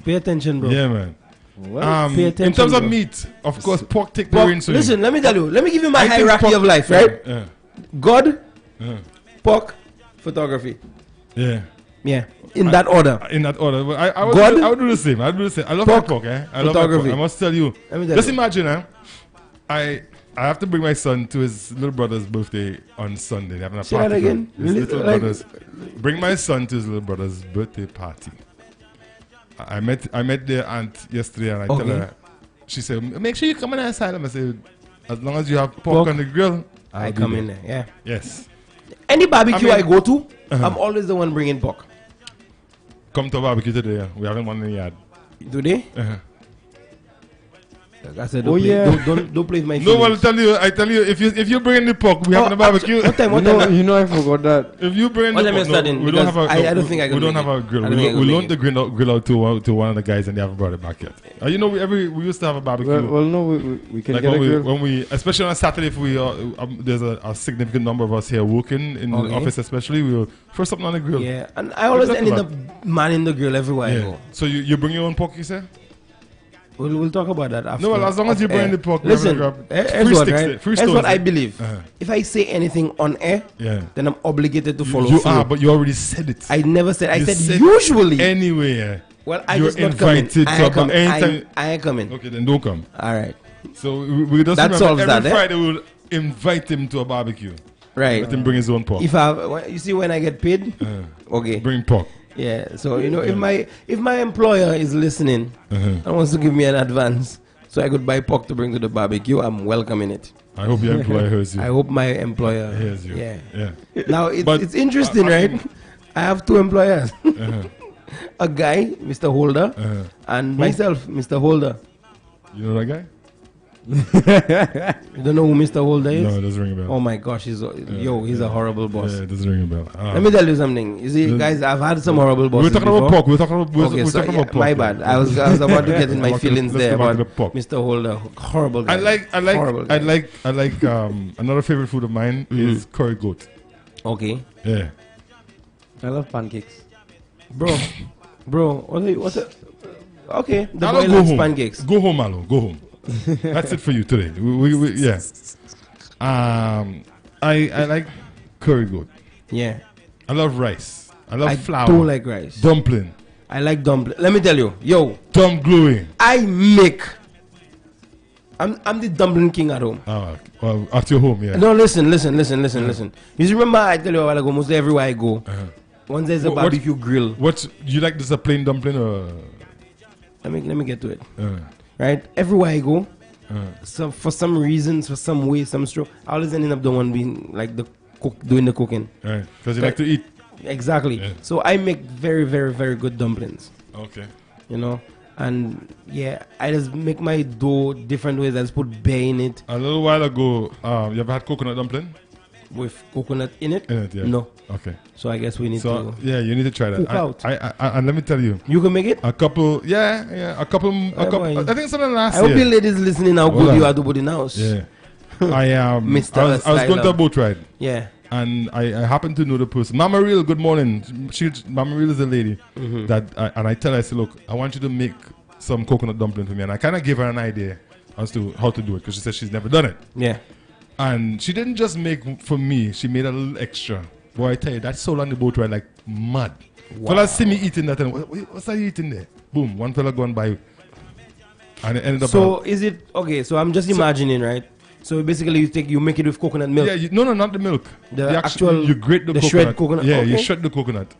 Pay attention, bro. Yeah, man. Pay attention, in terms of bro. meat, of course, pork take the reins. Listen, let me tell you. Let me give you my hierarchy of life, right? Yeah. God, pork, photography. Yeah. Yeah. In that order. In that order. But I would do the same. I love my pork, I love photography. I must tell you. Just imagine, I have to bring my son to his little brother's birthday on Sunday. They're having a party. Say that again. Bring my son to his little brother's birthday party. I met their aunt yesterday and I tell her, she said, make sure you come in the asylum. I said, as long as you have pork on the grill, I come in there. Yeah. Yes. Any barbecue I go to, I'm always the one bringing pork. Come to a barbecue today. Yeah. We haven't one in the yard. Do they? Like I said, don't play with my feelings. No one will tell you. I tell you, if you bring in the pork, we have a barbecue. What time? I forgot that. If you bring in the pork, we don't have a. I don't think I can. We don't have a grill. We loaned the grill out to one of the guys, and they haven't brought it back yet. We used to have a barbecue. Well, no, we can get a grill. When we, especially on a Saturday, if we there's a significant number of us here working in the office, especially, we will throw something on the grill. Yeah, and I always end up manning the grill everywhere I go. So you bring your own pork, you say? We'll talk about that after. No, well, as long as you bring the pork, listen, here's what I believe. If I say anything on air, then I'm obligated to follow through. But you already said it. I never said. I said usually. Anyway, well, I you're just not invited. I ain't coming. Okay, then don't come. All right. So we just that solves every that. Friday we'll invite him to a barbecue. Right. Let him bring his own pork. You see when I get paid, okay, bring pork. Yeah, so if my employer is listening and wants to give me an advance so I could buy pork to bring to the barbecue, I'm welcoming it. I hope your employer hears you. I hope my employer hears you. Yeah. Now it's interesting, right? I have two employers. A guy, Mr. Holder, and myself, Mr. Holder. You know that guy? You don't know who Mr. Holder is? No, it doesn't ring a bell. Oh my gosh, he's a horrible boss. Yeah, it doesn't ring a bell. Let me tell you something. You see, guys, I've had some horrible bosses. We're talking about pork. We're talking about pork. My bad. I was about to get in my feelings there about Mr. Holder. Horrible guy. I like another favorite food of mine is curry goat. Okay. Yeah. I love pancakes. Bro, what's it? Okay, the boy likes pancakes. Go home, Malo. Go home. That's it for you today. I like curry goat. Yeah. I love rice. I love flour. I don't like rice. Dumpling. I like dumpling. Let me tell you, yo. Dumb gluing. I'm the dumpling king at home. Oh, well, at your home, yeah. No, listen. You remember I tell you a while ago, mostly everywhere I go, once there's a barbecue grill. What you like? This a plain dumpling or? Let me get to it. Right, everywhere I go, so for some reasons, for some way, some stroke, I always end up the one being like the cook doing the cooking. Right, because you like to eat. Exactly. Yeah. So I make very, very, very good dumplings. Okay. You know, and yeah, I just make my dough different ways. I just put bear in it. A little while ago, you ever had coconut dumpling? With coconut in it? In it, yeah. No. Okay. So I guess we need to. Yeah, you need to try that. Cook out. And let me tell you. You can make it? A couple. I think something last year. I hope you ladies listening how good you are to put in house. Yeah. I was going to a boat ride. Yeah. And I happen to know the person. Mama Real, good morning. Mama Real is a lady that, and I tell her, I say, look, I want you to make some coconut dumpling for me. And I kind of gave her an idea as to how to do it because she said she's never done it. Yeah. And she didn't just make for me, she made a little extra. Boy, I tell you, that soul on the boat ride like mad. Wow. Fellas see me eating that and what's that eating there? Boom, one fella gone by. And it ended up. So is it, okay, so I'm just imagining, right? So basically you make it with coconut milk. Yeah, no, not the milk. The actual, you grate the coconut. shred coconut. Yeah, okay. you shred the coconut.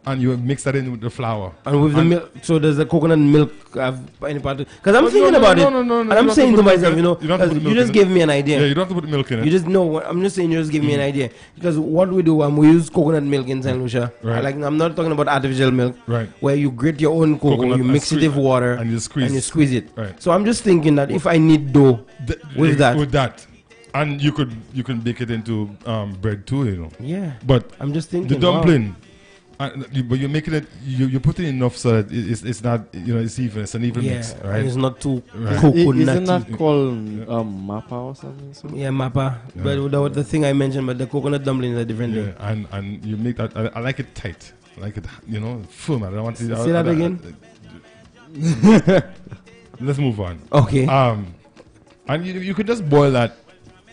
And you mix that in with the flour. And with the milk, so does the coconut milk have any part of it? Because I'm thinking about it. No. And I'm saying to myself, you just gave me an idea. Yeah, you don't have to put the milk in it. You just know, I'm just saying you just give me an idea. Because what we do, we use coconut milk in St. Lucia. Right. Like, I'm not talking about artificial milk. Right. Where you grate your own coconut, you mix it with water. And you squeeze it. Right. So I'm just thinking that if I need dough with that. And you can bake it into bread too, you know. Yeah. But I'm just thinking the dumpling, but you're making it. You put it enough so that it's not, it's even. It's an even mix, right? And it's not too coconutty. Isn't that called mappa or something? So? Yeah, mappa. Yeah. But the thing I mentioned, but the coconut dumpling is a different thing. And you make that. I like it tight. I like it, firm. I don't want to say that again. Let's move on. Okay. And you could just boil that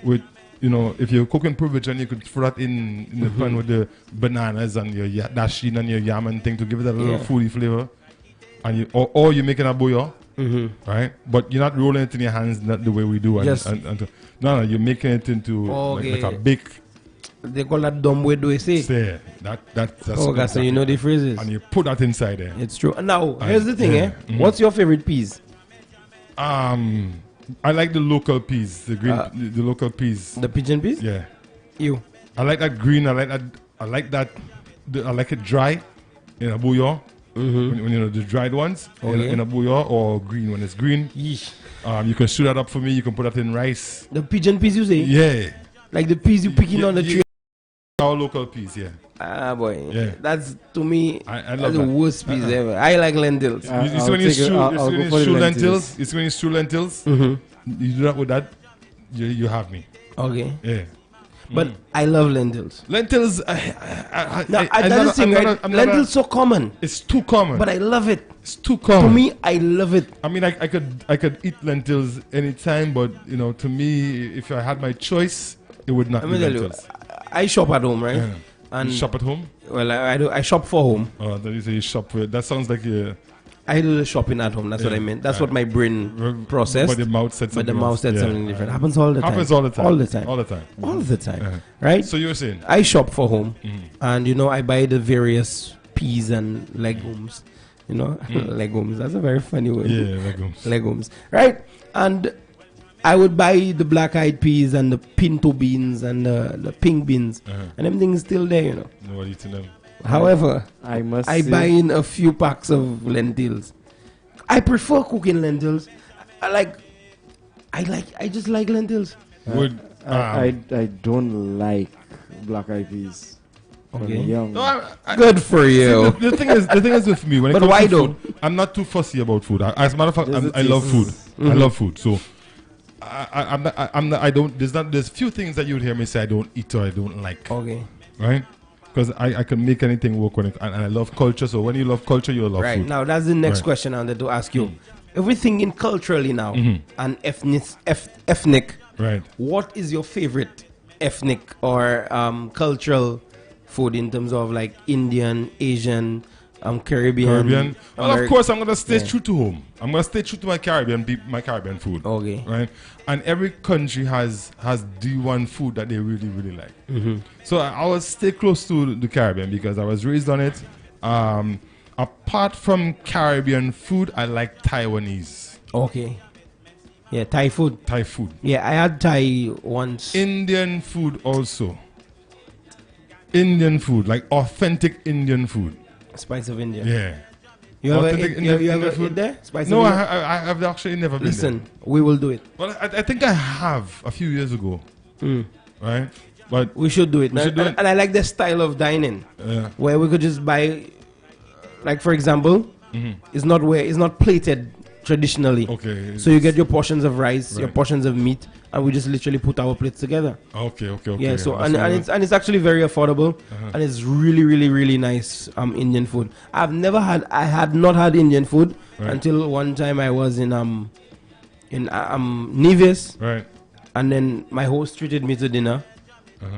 with, if you're cooking privilege, and you could throw that in the pan with the bananas and your dasheen and your yam and thing to give it a little foodie flavor. And or you're making a bouillon, right? But you're not rolling it in your hands the way we do. No, you're making it into like a big. They call that dumb way do say. That's okay, so you know the phrases. And you put that inside there. It's true. Now, here's the thing, What's your favorite peas? I like the local peas, the green, the local peas. The pigeon peas? Yeah. You? I like that green. I like it dry in a bouillon. When the dried ones in a bouillon, or green when it's green. Yeesh. You can shoot that up for me. You can put that in rice. The pigeon peas you say? Yeah. Like the peas you picking on the tree. Our local peas, yeah. Ah boy, yeah. That's to me I love the worst peas ever. I like lentils. You see when you stew lentils? You see when you stew lentils? You do that with that, you have me. Okay. Yeah. But I love lentils. Lentils. Lentils so common. It's too common. But I love it. It's too common. To me, I love it. I mean, I could eat lentils anytime, but to me, if I had my choice, it would not be lentils. I shop at home, right? Yeah. And you shop at home? Well, I do. I shop for home. Oh, then you say you shop for. That sounds like you. I do the shopping at home. That's what I meant. That's what my brain processed. But the mouth said something different. Happens all the time. Happens all the time. All the time. All the time. All the time. Right? So you were saying? I shop for home, and I buy the various peas and legumes. Legumes. That's a very funny word. Yeah, legumes. Legumes. Right? And I would buy the black-eyed peas and the pinto beans and the pink beans, and everything's still there. Nobody eating them. However, I buy in a few packs of lentils. I prefer cooking lentils. I just like lentils. I don't like black-eyed peas. Okay. No, good for you. See, the thing is with me, when it comes to food, I'm not too fussy about food. As a matter of fact, I love food. I love food. So there's few things that you would hear me say I don't eat or I don't like. Okay. Right? Because I can make anything work and I love culture. So when you love culture, you love food. Right. Now that's the next question I wanted to ask you. If we're thinking culturally now and ethnic, right? What is your favorite ethnic or cultural food in terms of like Indian, Asian, Caribbean. Well, of course, I'm gonna stay true to home. I'm gonna stay true to my Caribbean food. Okay. Right. And every country has the one food that they really really like. So I will stay close to the Caribbean because I was raised on it. Apart from Caribbean food, I like Taiwanese. Okay. Yeah, Thai food. Yeah, I had Thai once. Indian food also. Indian food, like authentic Indian food. Spice of India. Yeah. You ever eat there? Spice No, of India? I have actually never been there. Listen, we will do it. Well, I think I have a few years ago. Right? But we should do it. And I like the style of dining. Where we could just buy, like for example, it's not plated traditionally. Okay. So you get your portions of rice, your portions of meat, and we just literally put our plates together. Okay. Yeah. So and it's actually very affordable, and it's really really really nice Indian food. I had not had Indian food until one time I was in Nevis. Right. And then my host treated me to dinner,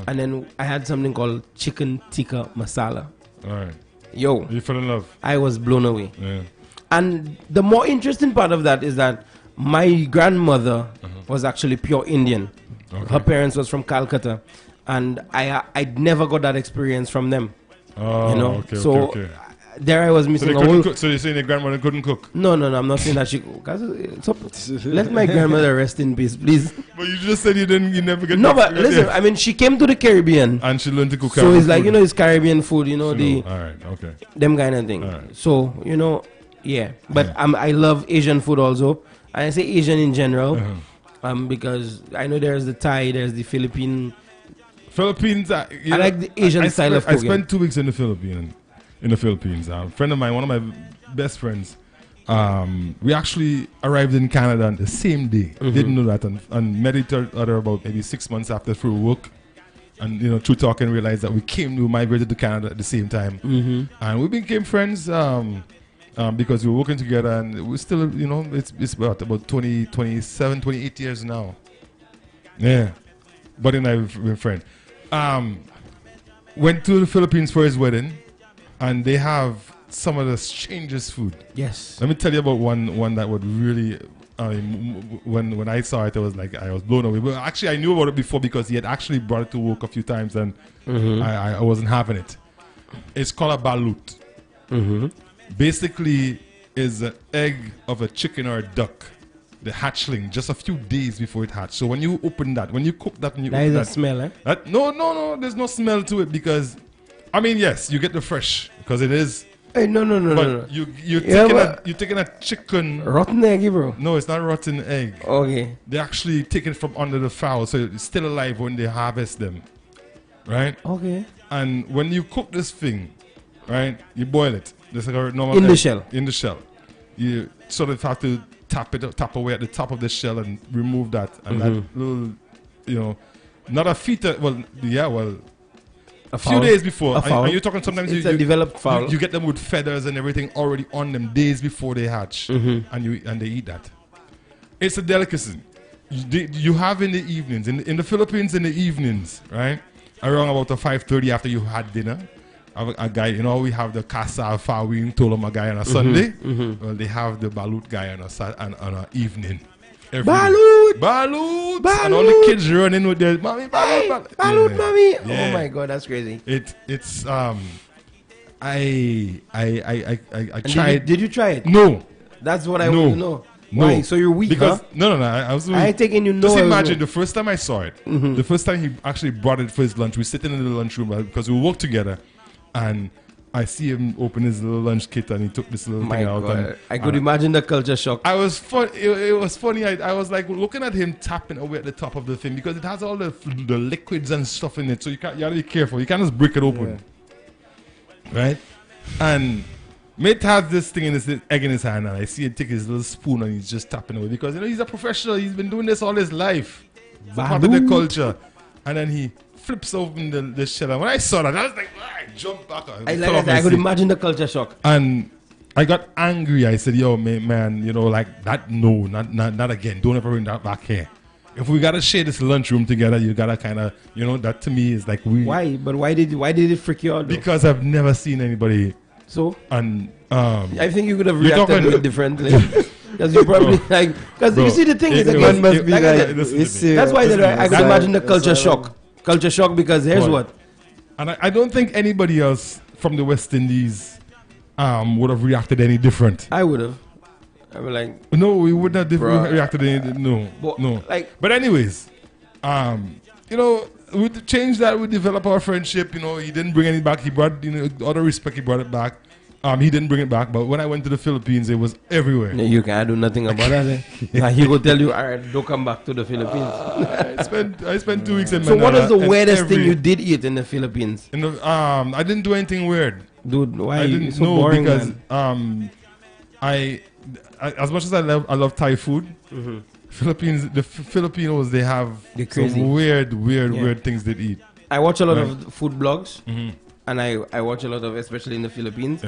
and then I had something called chicken tikka masala. All right. Yo, you fell in love. I was blown away. Yeah. And the more interesting part of that is that my grandmother was actually pure Indian. Okay. Her parents was from Calcutta, and I never got that experience from them. Oh, okay. There I was missing So you're saying your grandmother couldn't cook? No, I'm not saying that she let my grandmother rest in peace, please. But you just said you never get. No, but listen, I mean, she came to the Caribbean and she learned to cook. So it's like, it's Caribbean food, all right, okay, them kind of thing. Right. So yeah. But I love Asian food also, and I say Asian in general, because I know there's the Thai, there's the Philippines. I like the Asian style of cooking. I spent 2 weeks in the Philippines. A friend of mine, one of my best friends, we actually arrived in Canada on the same day. Didn't know that, and met each other about maybe 6 months after through work. And through talking, realized that we migrated to Canada at the same time, and we became friends because we were working together, and we still, it's about 27, 28 years now. Yeah, but then I've been friends. Went to the Philippines for his wedding. And they have some of the strangest food. Yes. Let me tell you about one that would really, when I saw it, I was blown away. But actually, I knew about it before because he had actually brought it to work a few times, and I wasn't having it. It's called a balut. Basically, is an egg of a chicken or a duck, the hatchling, just a few days before it hatched. So when you open that, when you cook that, and you open that, smell, eh? No, there's no smell to it because. I mean, yes, you get the fresh because it is. Hey, no. But you're taking a chicken. Rotten egg, bro. No, it's not rotten egg. Okay. They actually take it from under the fowl, so it's still alive when they harvest them, right? Okay. And when you cook this thing, right, you boil it. Just like a normal in egg. the shell. In the shell, you sort of have to tap away at the top of the shell and remove that, and that little, not a feta. A few days before, and you're talking sometimes it's a developed fowl. You get them with feathers and everything already on them days before they hatch, and they eat that. It's a delicacy. You have in the evenings in the Philippines in the evenings, right? Around about 5:30 after you had dinner, a guy. We have the casa fawin tolom a guy on a Sunday. Well, they have the balut guy on an evening. Balut! And all the kids running with their mommy, balut, mommy. Yeah. Oh my God, that's crazy. It's I tried. Did you try it? No. That's what I want to know. No. Why? So you're weak, because no. I was. I taking you. Just imagine the first time I saw it. The first time he actually brought it for his lunch. We sitting in the lunchroom because we worked together, and I see him open his little lunch kit and he took this little thing out. And I could imagine the culture shock. I was fun. It was funny. I was like looking at him tapping away at the top of the thing because it has all the liquids and stuff in it. So you gotta be careful. You can't just break it open, right? And mate has this thing in his egg in his hand, and I see him take his little spoon and he's just tapping away because he's a professional. He's been doing this all his life. It's part of the culture, and then he flips open the shell. And when I saw that, I was like, I jumped back. I could imagine the culture shock. And I got angry. I said, yo, man, like that, no, not again. Don't ever bring that back here. if we gotta share this lunchroom together, you gotta kind of, you know, that to me is like we. Why? But why did it freak you out? Though? Because I've never seen anybody. So. And I think you could have reacted to it differently. Because you probably like. Because you see the thing is again, must be that's why I can imagine the culture shock. Culture shock because here's what. And I don't think anybody else from the West Indies would have reacted any different. I would have. I was like, no, we would not have reacted any. No, no. But anyways, you know, we changed that. We developed our friendship. You know, he didn't bring any back. He brought, you know, out of respect, he brought it back. He didn't bring it back, but when I went to the Philippines, it was everywhere. Yeah, you can't do nothing about that. He will tell you, all right, don't come back to the Philippines. I spent 2 weeks in Manila. So what is the weirdest thing every- you did eat in the Philippines? I didn't do anything weird. Dude, why? I didn't so know boring, because man. I as much as I love Thai food, the Filipinos, they have some weird things they eat. I watch a lot of food blogs, and I watch a lot of, especially in the Philippines,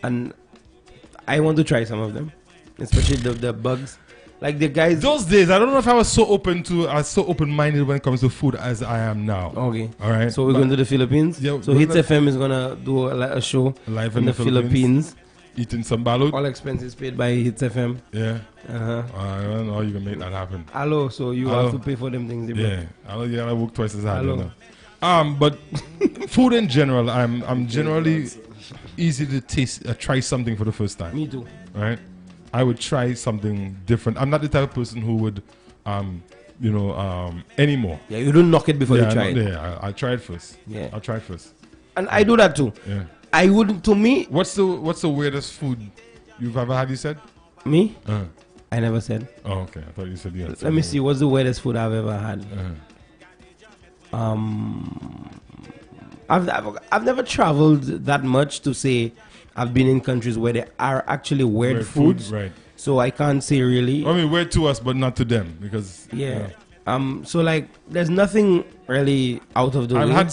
and I want to try some of them, especially the bugs. Like the guys. Those days, I don't know if I was so open-minded when it comes to food as I am now. Okay. All right. So we're going to the Philippines. Yeah, so Hits FM is gonna do a show live in the Philippines. Eating some balut. All expenses paid by Hits FM. Yeah. I don't know how you can make that happen. Hello. So you have to pay for them things. Yeah. You gotta work twice as hard. You know? But food in general, I'm generally easy to taste. Try something for the first time. Me too. Right. I would try something different. I'm not the type of person who would, anymore. Yeah, you don't knock it before you try it. Yeah, I'll try it first. Yeah, I'll try it first. And I do that too. Yeah. I wouldn't. To me, what's the weirdest food you've ever had? You said me. I never said. Oh, okay. I thought you said you had. Let me see. What's the weirdest food I've ever had? I've never traveled that much to say I've been in countries where there are actually weird foods. Right. So I can't say really. I mean, weird to us, but not to them because. Yeah. So like, there's nothing really out of the way. I've had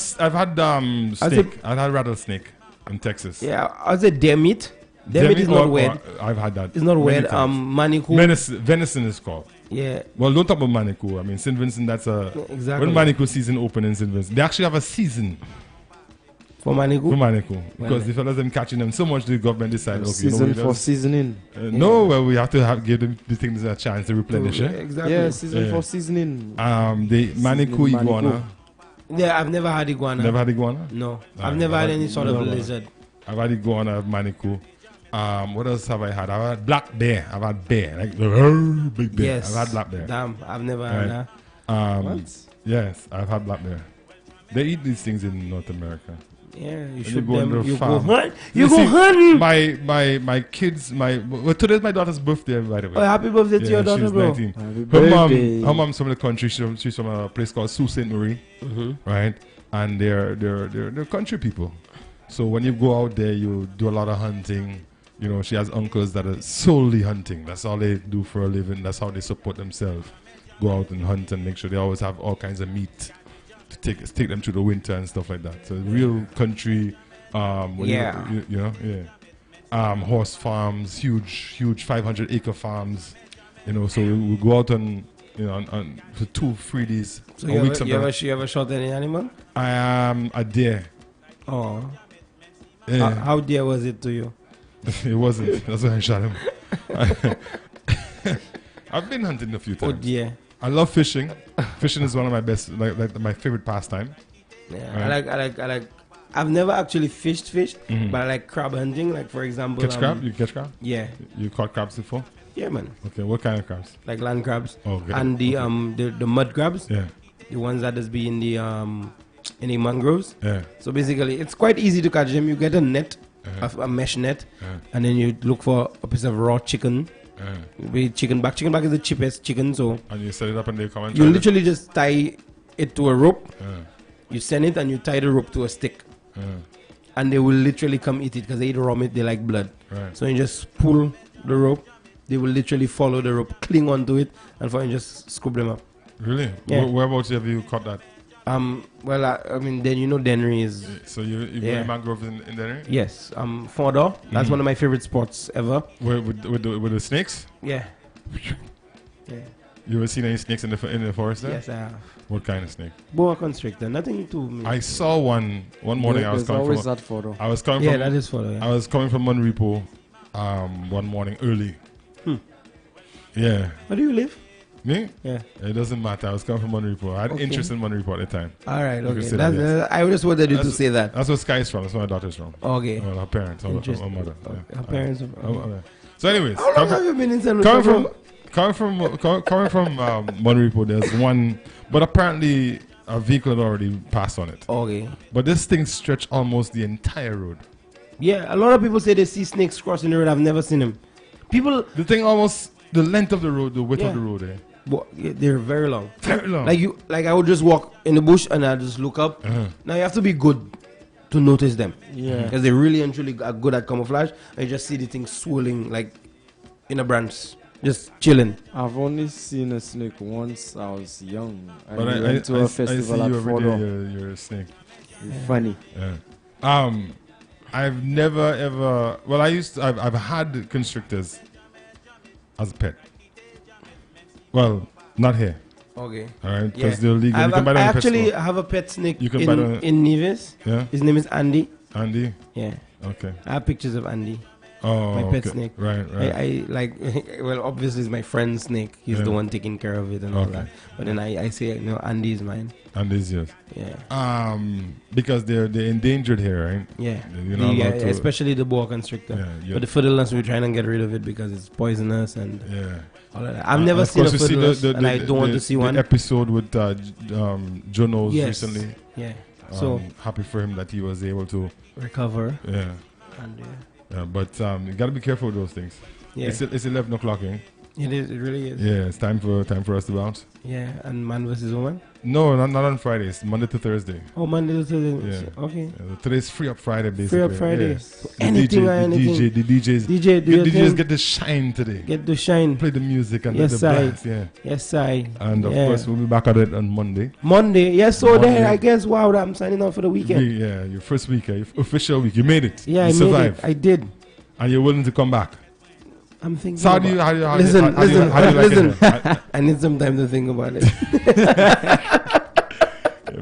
snake. I've had rattlesnake in Texas. Yeah. I said deer meat. Deer meat is not weird. I've had that. It's not weird. Manikou. Venison is called. Yeah. Well, don't talk about Manikou. I mean, St. Vincent. That's exactly when Manikou season open in St. Vincent. They actually have a season. For Manikou? Because the fellas them catching them so much, the government decided, okay, season for seasoning. No, well, we have to give them the things a chance to replenish it. Exactly. Yeah, season for seasoning. The Manikou iguana. Yeah, I've never had iguana. Never had iguana? No. I've never had any sort of lizard. I've had iguana, Manikou. What else have I had? I've had black bear. I've had bear, like the big bear. Yes. I've had black bear. Damn, I've never had that. What? Yes, I've had black bear. They eat these things in North America. Yeah, you should go them. You farm. go hunt. You go hunting. My kids. Well, today's my daughter's birthday, by the way. Oh, happy birthday to your daughter, she's bro. 19. Her mom's from the country. She's from a place called Sault Ste. Marie, right? And they're country people. So when you go out there, you do a lot of hunting. You know, she has uncles that are solely hunting. That's all they do for a living. That's how they support themselves. Go out and hunt and make sure they always have all kinds of meat to take them through the winter and stuff like that. So real country, horse farms, huge 500-acre farms. You know, so we go out and for 2-3 days. So you ever shot any animal? I am a deer. Oh. Yeah. How dear was it to you? It wasn't. That's why I shot him. I've been hunting a few times. Oh dear. I love fishing. Fishing is one of my best, like my favorite pastime. Yeah, right. I like. I've never actually fished, but I like crab hunting. Like for example, crab. You catch crab? Yeah. You caught crabs before? Yeah, man. Okay, what kind of crabs? Like land crabs. Oh, okay. And the mud crabs. Yeah. The ones that just be in the mangroves. Yeah. So basically, it's quite easy to catch them. You get a net, a mesh net, and then you look for a piece of raw chicken. Chicken back is the cheapest chicken, so and you set it up and they come and you literally just tie it to a rope. You send it and you tie the rope to a stick, and they will literally come eat it because they eat raw meat. They like blood, so you just pull the rope. They will literally follow the rope, cling onto it, and for you just scoop them up. Really? Yeah. Whereabouts have you caught that? Well, I mean, then Dennery is. So you go in mangrove in Dennery? Yes. Fondor. That's one of my favorite spots ever. With the snakes? Yeah. Yeah. You ever seen any snakes in the forest there? Yes, I have. What kind of snake? Boa constrictor. Nothing too. I saw one morning. I was coming always from. that photo. I was coming Yeah, from. that is photo. Yeah. I was coming from Monrepo, one morning early. Yeah. Where do you live? Me? Yeah. It doesn't matter. I was coming from Monrepo. I had interest in Monrepo at the time. All right. You can Okay. say that, yes. I just wanted you to say that. That's where Sky's from. That's where my daughter's from. Okay. Well, her parents. Her mother. Okay. Her parents. So, anyways, How long have you been in San Luis? coming from Monrepo, there's one, but apparently a vehicle had already passed on it. Okay. But this thing stretched almost the entire road. Yeah, a lot of people say they see snakes crossing the road. I've never seen them. People. The thing almost the length of the road, the width of the road. But they're very long. Very long. Like I would just walk in the bush and I just look up. Now you have to be good to notice them. Yeah. Because they really and truly are good at camouflage. And you just see the thing swirling like in a branch, just chilling. I've only seen a snake once. I was young. And But we went to a festival I see at you every Fort day, you're a snake. Funny. Yeah. I've never ever. Well, I've had constrictors as a pet. Well, not here. Okay. All right. Because they're legal. You can buy I them in actually Pesco. have a pet snake You can buy them in Nevis. Yeah. His name is Andy. Andy. Yeah. Okay. I have pictures of Andy. Oh, my pet okay. snake. Right. I like. Well, obviously, it's my friend's snake. He's the one taking care of it and all that. But then I say, no, Andy is mine. Andy's yours. Yeah. Because they're endangered here, right? Yeah. You're not allowed to, especially the boa constrictor. Yeah, but the fiddleness, we're trying to get rid of it because it's poisonous and all of that. I've And never of seen a course we see fiddleness, and I don't want to see one. The episode with Jonos recently. Yeah. So happy for him that he was able to recover. Yeah. And but you gotta be careful with those things. Yeah. It's 11 o'clock, eh? It is. It really is. Yeah, it's time for us to bounce. Yeah, and man versus woman. No, not on Fridays. Monday to Thursday. Oh, Monday to Thursday. Yeah. Okay. Yeah, today's free up Friday, basically. Free up Friday. Yeah. So anything or anything. The DJs. DJs get the shine today. Get the shine. Play the music and yes, the blast. Yeah. Yes, I. And of course, we'll be back at it on Monday. Monday. Yes, so there, I guess, wow, I'm signing out for the weekend. Yeah, your first week, your official week. You made it. Yeah, you survived. Made it. I did. And you're willing to come back. I'm thinking. So listen. I need some time to think about it.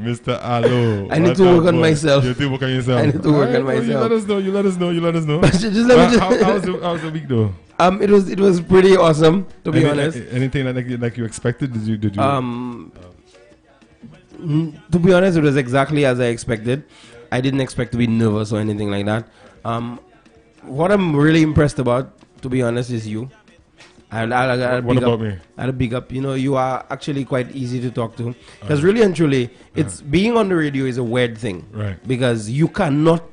Mr. Allo. I need to work on myself. You need to work on yourself. I need to work on myself. You let us know. You let us know. Just let me how's the week though? It was pretty awesome, to be honest. Anything like you expected? Did you? To be honest, it was exactly as I expected. I didn't expect to be nervous or anything like that. What I'm really impressed about, to be honest, is you. What about me? I'll big up. You know, you are actually quite easy to talk to. Because really and truly, it's being on the radio is a weird thing. Right. Because you cannot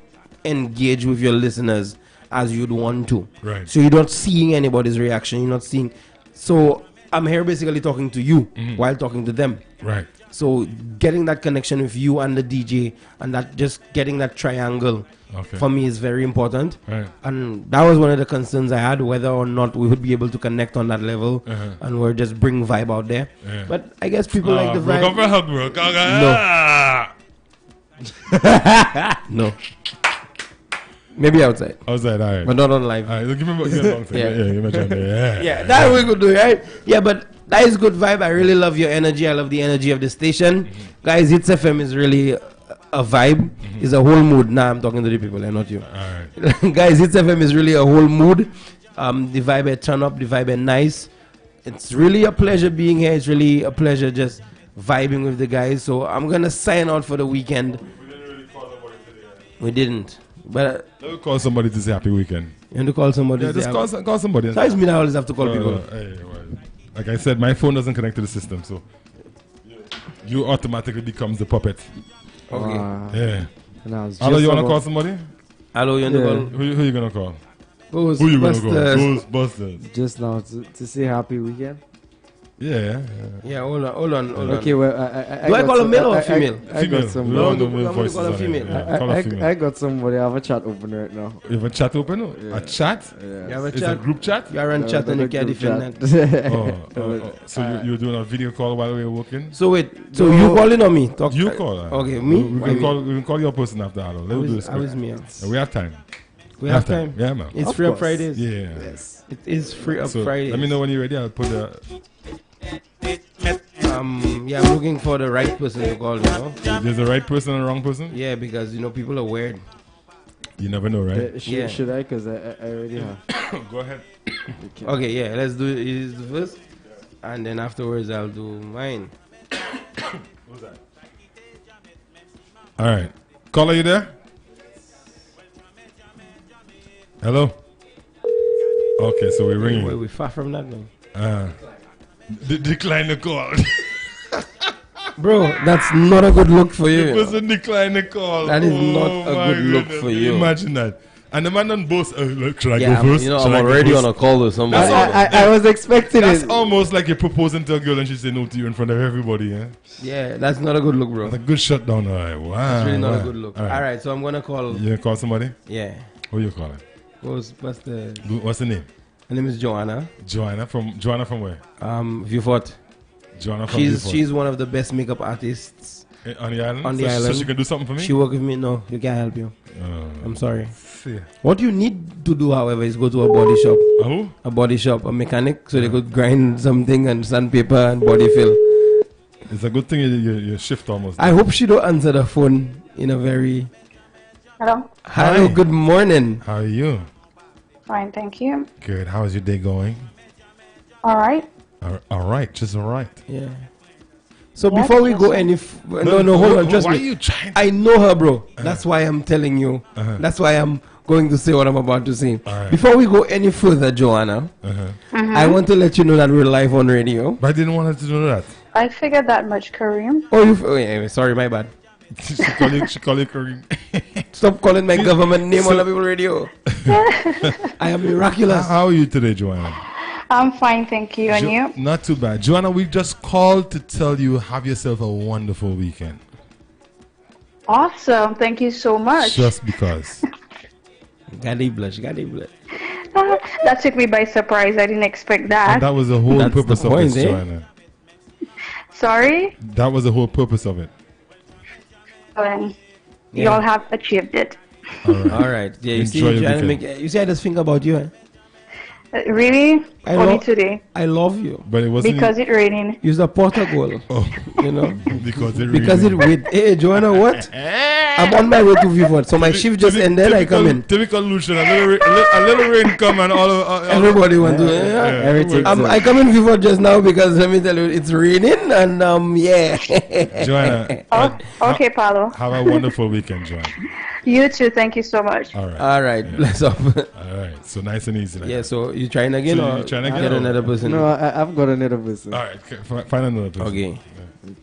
engage with your listeners as you'd want to. Right. So you're not seeing anybody's reaction. You're not seeing. So I'm here basically talking to you while talking to them. Right. So getting that connection with you and the DJ and that just getting that triangle for me is very important. Right. And that was one of the concerns I had, whether or not we would be able to connect on that level and we're just bring vibe out there. But I guess people like the vibe. Come for a hug, bro. No. Maybe outside. Outside, all right. But not on live. All right, give me yeah, that we could do, right? Yeah, but that is good vibe. I really love your energy. I love the energy of the station. Guys, Hits FM is really a vibe. It's a whole mood. Nah, I'm talking to the people and not you. All right. Guys, Hits FM is really a whole mood. The vibe is turn up. The vibe is nice. It's really a pleasure being here. It's really a pleasure just vibing with the guys. So I'm going to sign out for the weekend. We didn't. But let me call somebody to say happy weekend. You want to call somebody? Yeah, just call somebody. So it's me that I always have to call people. Like I said, my phone doesn't connect to the system, so you automatically becomes the puppet. Okay. Yeah. Hello, you wanna call somebody? Hello, you wanna call? Who you gonna call? Who you gonna call? Ghostbusters. Just now to say happy weekend. Yeah, hold on. Okay, well, do I call a male or a female? I got somebody. I got somebody. I have a chat open right now. You have a chat open? Yeah. A chat? Yeah. You have a It's chat? a group chat? You are on chat and you can't defend that. So you're doing a video call while we're working? So wait, so you calling on me? You call. Okay, me? We can call your person after that. Let's do this. I was me. We have time. We have time. Yeah, man. It's free up Fridays. Yeah. Yes. It is free up so Fridays. Let me know when you're ready. I'll put the I'm looking for the right person to call, you know. There's a right person and a wrong person? Yeah, because, you know, people are weird. You never know, right? Should I? Because I already have. Go ahead. Okay, yeah, let's do it first. And then afterwards, I'll do mine. Who's that? All right. Caller, you there? Hello? Okay, so we're ringing. We're far from that now. Decline the call. Bro, that's not a good look for you. The person decline the call. That is not a good look for you. Imagine that. And the man done both. Should I Yeah, go first? you know, Should I'm I go already first? on a call with somebody. I was expecting That's it. almost like you're proposing to a girl and she say no to you in front of everybody. Yeah, Yeah, that's not a good look, bro. that's a good shutdown. All right. Wow. That's really not wow. a good look. All right. All right, so I'm gonna call. You gonna call somebody? Yeah. Who you calling? What's the? What's the name? Her name is Joanna. Joanna from where? Viewfort. Joanna from Viewfort. She's one of the best makeup artists on the island. On the island. So she can do something for me. She work with me. No, you can't help you. I'm sorry. See. What you need to do, however, is go to a body shop. Who? A body shop, a mechanic, so they could grind something and sandpaper and body fill. It's a good thing you shift almost. I hope she don't answer the phone in a very. Hello. Hello. Good morning. How are you? Fine, thank you. Good. How is your day going? All right. All right. Just all right. Yeah. So Yeah, before we go just- any, no, hold on, trust why me. are you trying? I know her, bro. That's why I'm telling you. That's why I'm going to say what I'm about to say. right. Before we go any further, Joanna, I want to let you know that we're live on radio. But I didn't want her to know that. I figured that much, Kareem. Yeah, sorry, my bad. She call you Kareem. Stop calling my government name on the people radio. I am miraculous. How are you today, Joanna? I'm fine, thank you. And you? Not too bad. Joanna, we just called to tell you have yourself a wonderful weekend. Awesome. Thank you so much. Just because. Gaddy blush. That took me by surprise. I didn't expect that. And that was the whole That's purpose the of point, this, eh? Joanna. Sorry? That was the whole purpose of it. You all have achieved it. All right. Yeah, you see, Enjoy your Joanna, weekend. you see, I just think about you. Eh? Really? Only today? I love you. But it wasn't Because it's raining. Use the Portugal. You know? because it Because it wait. Hey, Joanna, what? I'm on my way to Viewfort. So my shift just ended. I come in. Typical Lucian. A little rain come and all Everybody want to. Everything. I come in Viewfort just now because let me tell you, it's raining and yeah. Joanna. Okay, Paulo. Have a wonderful weekend, Joanna. You too. Thank you so much. All right. All right. Bless up. All right. So nice and easy. Like Yeah. that. So you trying again So or you trying again get or- another person? No, I've got another person. All right. Find another person. Okay.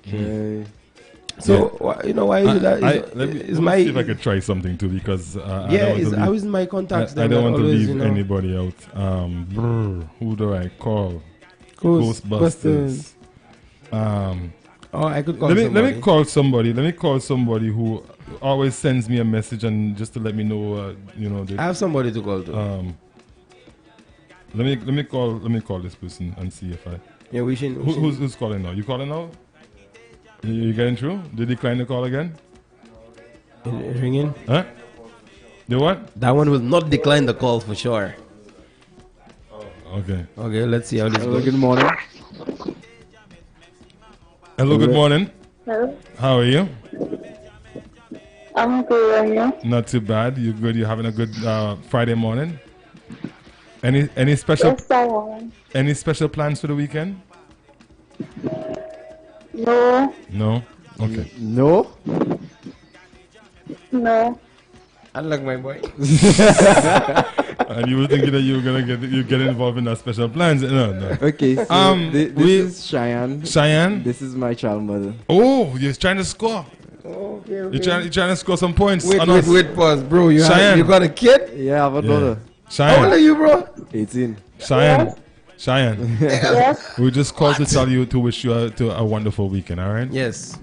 Okay. So you know why is that? Let me Is see if I could try something too because I was in my contacts. I don't want to always, leave anybody out. Who do I call? Ghostbusters. I could call let somebody. me call somebody. Let me call somebody who always sends me a message and just to let me know. I have somebody to call to. Let me call this person and see if I. Yeah, Who's calling now? You calling now? You getting through? Did he decline the call again? Ringing? Huh? The what? That one will not decline the call for sure. Okay. Okay, let's see how this Hello, goes. good morning. Hello, good morning. Hello. How are you? I'm good. And you? Not too bad. You good? You having a good Friday morning? Any special? Yes, I am. Any special plans for the weekend? No. No. Okay. No? No. Unlike my boy. And you were thinking that you were gonna get involved in that special plans? No. Okay, so this is Cheyenne. Cheyenne. This is my child mother. Oh, you're trying to score. Okay. You're trying to score some points. Wait, pause, bro. You Cheyenne. got a kid? Yeah, I have a daughter. Cheyenne. How old are you, bro? 18. Cheyenne. Cheyenne. Yes. We just called to tell you to wish you a wonderful weekend. All right. Yes.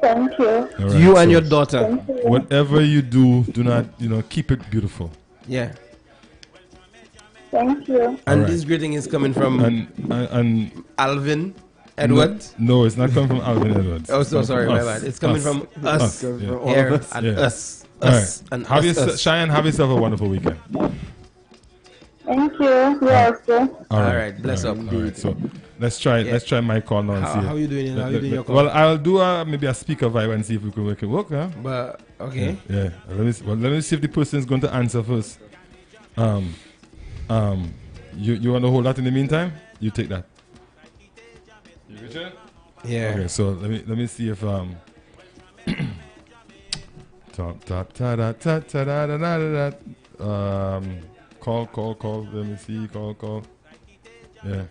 Thank you. All right, You and so your daughter. Whatever you do not keep it beautiful. Yeah. Thank you. And right. this greeting is coming from and Alvin Edwards. No, it's not coming from Alvin Edwards. Oh, so sorry, my us. bad. It's coming from us. Yeah. Here and Yeah. us. All Us right. and Have us. Cheyenne, have yourself a wonderful weekend. Thank you. You also. All right, bless up. All right. So Let's try my call now and see. How you doing? How you doing your call? Well, I'll do maybe a speaker vibe and see if we can make it work. Huh? But okay. Yeah. Let me see if the person is going to answer first. You want to hold that in the meantime? You take that. You Richard? Yeah. Okay. So let me see if Call. Let me see. Call. Yeah.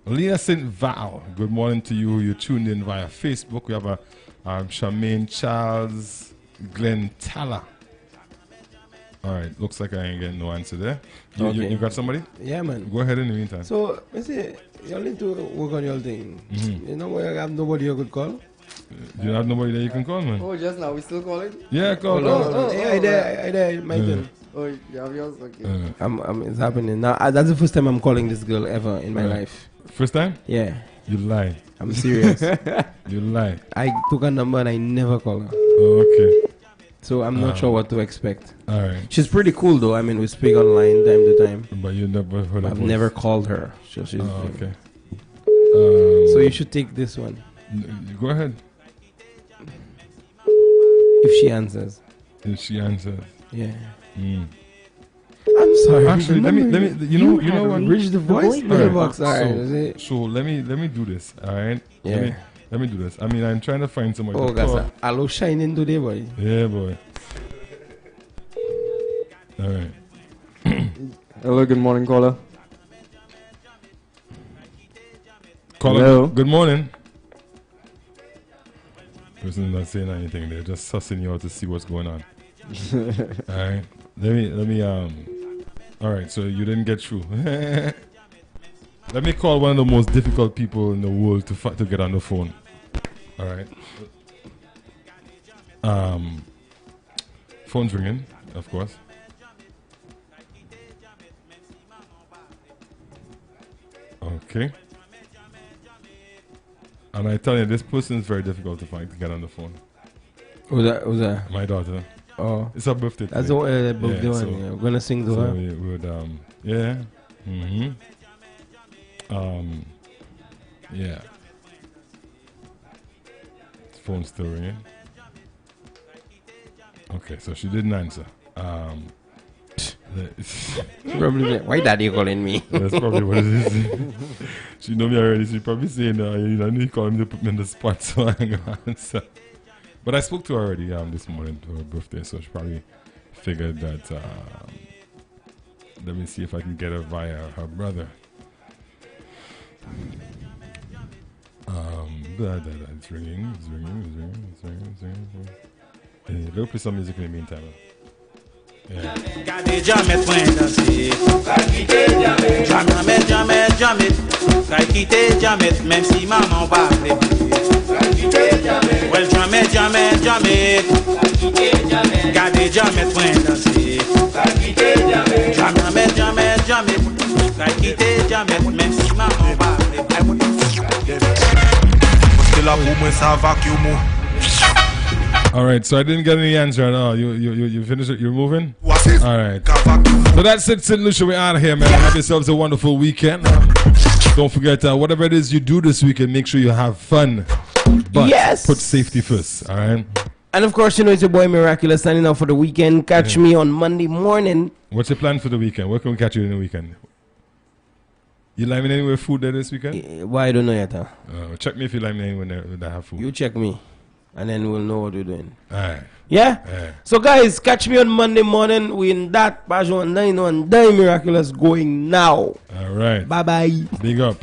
Lena St. Val, good morning to you. You tuned in via Facebook. We have a Charmaine Charles Glenn Talla. All right, looks like I ain't getting no answer there. You got somebody? Yeah, man. Go ahead in the meantime. So, I say, you need to work on your thing. Mm-hmm. You know where I have nobody you could call? You have nobody that you can call, man? Oh, just now, we still calling? Yeah, call. I did, my turn. Oh, you have yours? Okay. It's happening. Now, that's the first time I'm calling this girl ever in my life. First time? Yeah. You lie. I'm serious. You lie. I took her number and I never call her. Oh, okay. So I'm not sure what to expect. All right. She's pretty cool though. I mean, we speak online time to time. But you never heard of her? I've never called her. So she's okay. So you should take this one. Go ahead. If she answers. Yeah. I'm sorry. Actually, let me. You know what? Bridge the voice. Box. All right. So let me do this. All right. Yeah. Let me do this. I mean, I'm trying to find somebody. Oh, guys, hello, shining today, boy. Yeah, boy. All right. Hello, good morning, caller. Hello. Good morning. Person's not saying anything. They're just sussing you out to see what's going on. All right. Let me. All right. So you didn't get through. Let me call one of the most difficult people in the world to get on the phone. All right. Phone's ringing, of course. Okay. And I tell you, this person is very difficult to get on the phone. Who's that? My daughter. Oh. It's her birthday. That's the birthday one. Yeah. We're gonna sing to her. We would, yeah. Mm-hmm. Yeah. Phone's still ringing. Okay, so she didn't answer. Probably, why daddy calling me? That's probably what it is. She know me already. She probably saying, you need to call me to put me in the spot, so I'm gonna answer. But I spoke to her already this morning to her birthday, so she probably figured that. Let me see if I can get her via her brother. It's ringing. We'll play some music in the meantime. Yeah. Même si maman va well, jamais, gardez jamais point danser. Jamais, quitter jamais, même si maman va All right, so I didn't get any answer at all. You finished it? You're moving? All right. So that's it, St. Lucia. We're out of here, man. Have yourselves a wonderful weekend. Don't forget, whatever it is you do this weekend, make sure you have fun. But put safety first, all right? And of course, it's your boy Miraculous signing out for the weekend. Catch me on Monday morning. What's your plan for the weekend? Where can we catch you in the weekend? You live in anywhere food there this weekend? Why I don't know yet. Check me if you live in anywhere that have food. You check me, and then we'll know what we're doing. All right. Yeah? So guys, catch me on Monday morning. We in that Bajon 9 on Die Miraculous going now. All right. Bye-bye. Big up.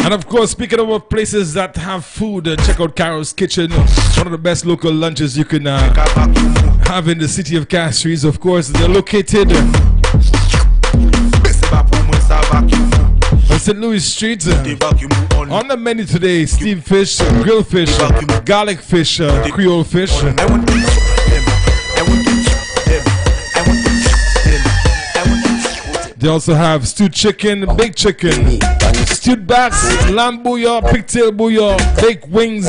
And of course, speaking of places that have food, check out Carol's Kitchen. One of the best local lunches you can have in the city of Castries. Of course, they're located on St. Louis Street. On the menu today, steamed fish, grilled fish, garlic fish, Creole fish. They also have stewed chicken, baked chicken, stewed bats, lamb bouillon, pigtail bouillon, baked wings,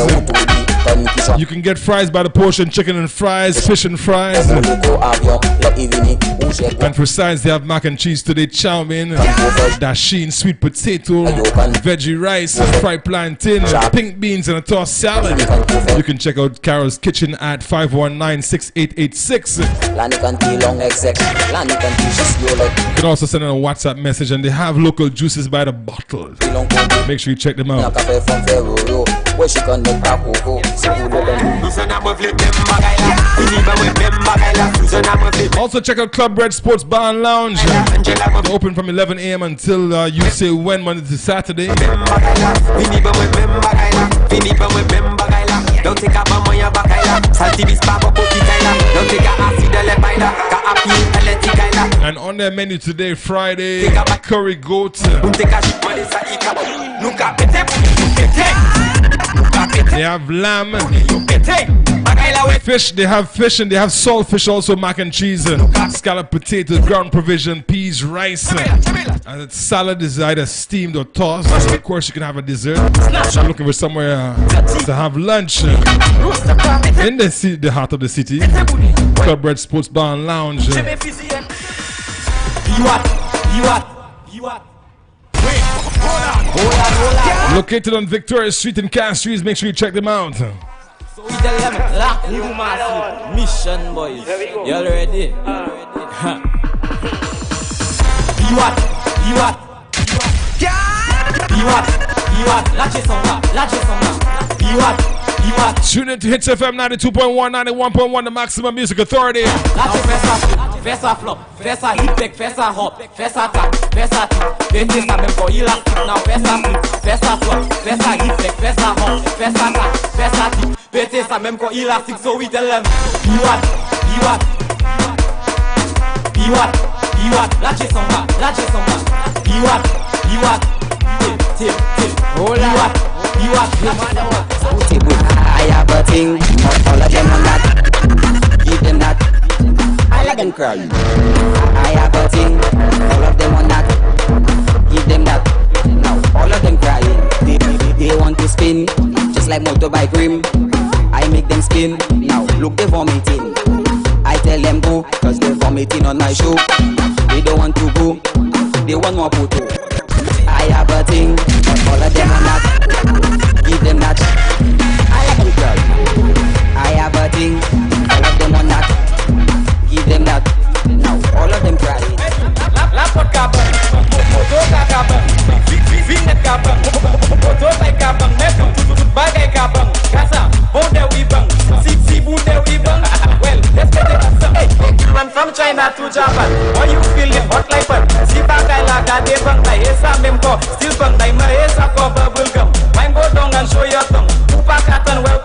You can get fries by the portion, chicken and fries, fish and fries. And for sides, they have mac and cheese today, chow mein, dasheen, sweet potato, veggie rice, fried plantain, pink beans, and a tossed salad. You can check out Carol's Kitchen at 519-6886. You can also send in a WhatsApp message, and they have local juices by the bottle. Make sure you check them out. Also check out Club Red Sports Bar and Lounge. They're open from 11 a.m. until you say when, Monday to Saturday. And on their menu today, Friday, curry goat. They have lamb, fish, they have fish, and they have saltfish also, mac and cheese, scallop potatoes, ground provision, peas, rice. And the salad is either steamed or tossed. Of course, you can have a dessert. I'm looking for somewhere to have lunch in the heart of the city. Club Red Sports Bar and Lounge. Located on Victoria Street in Castries. Make sure you check them out. So we tell them, lock you massive mission, boys. You all ready? You what? Tune in to Hits FM 92.1, 91.1, the maximum music authority. Fais ça flop, fais ça hip tech, fais ça hop, fais ça tap, fais ça tip. Fais ça même pour élastique, now fais ça flip, fais ça flop, fais ça hip tech, fais ça hop, fais ça tap, fais ça tip. Fais ça même pour élastique, so we tell them. You what? Lâchez son bas. You what? Tip. Hold on. You what? I have a thing, but all of them on that. Give them that. All of them cry. I have a thing, all of them on that. Give them that. Now all of them crying. They want to spin, just like motorbike rim. I make them spin. Now look, they vomiting. I tell them go, cause they're vomiting on my show. They don't want to go, they want more photo. I have a thing, but all of them on that. Give them that. All of them cry. I have a thing, all of them on that. Give them that. Now all of them cry. Well, let's get it. Hey, man from China to Japan. Why you feeling hot like fun? See back I like that they bang like Esa Memco. Still bang like my Esa cover will come. Mine go down and show your tongue. Upa cotton well.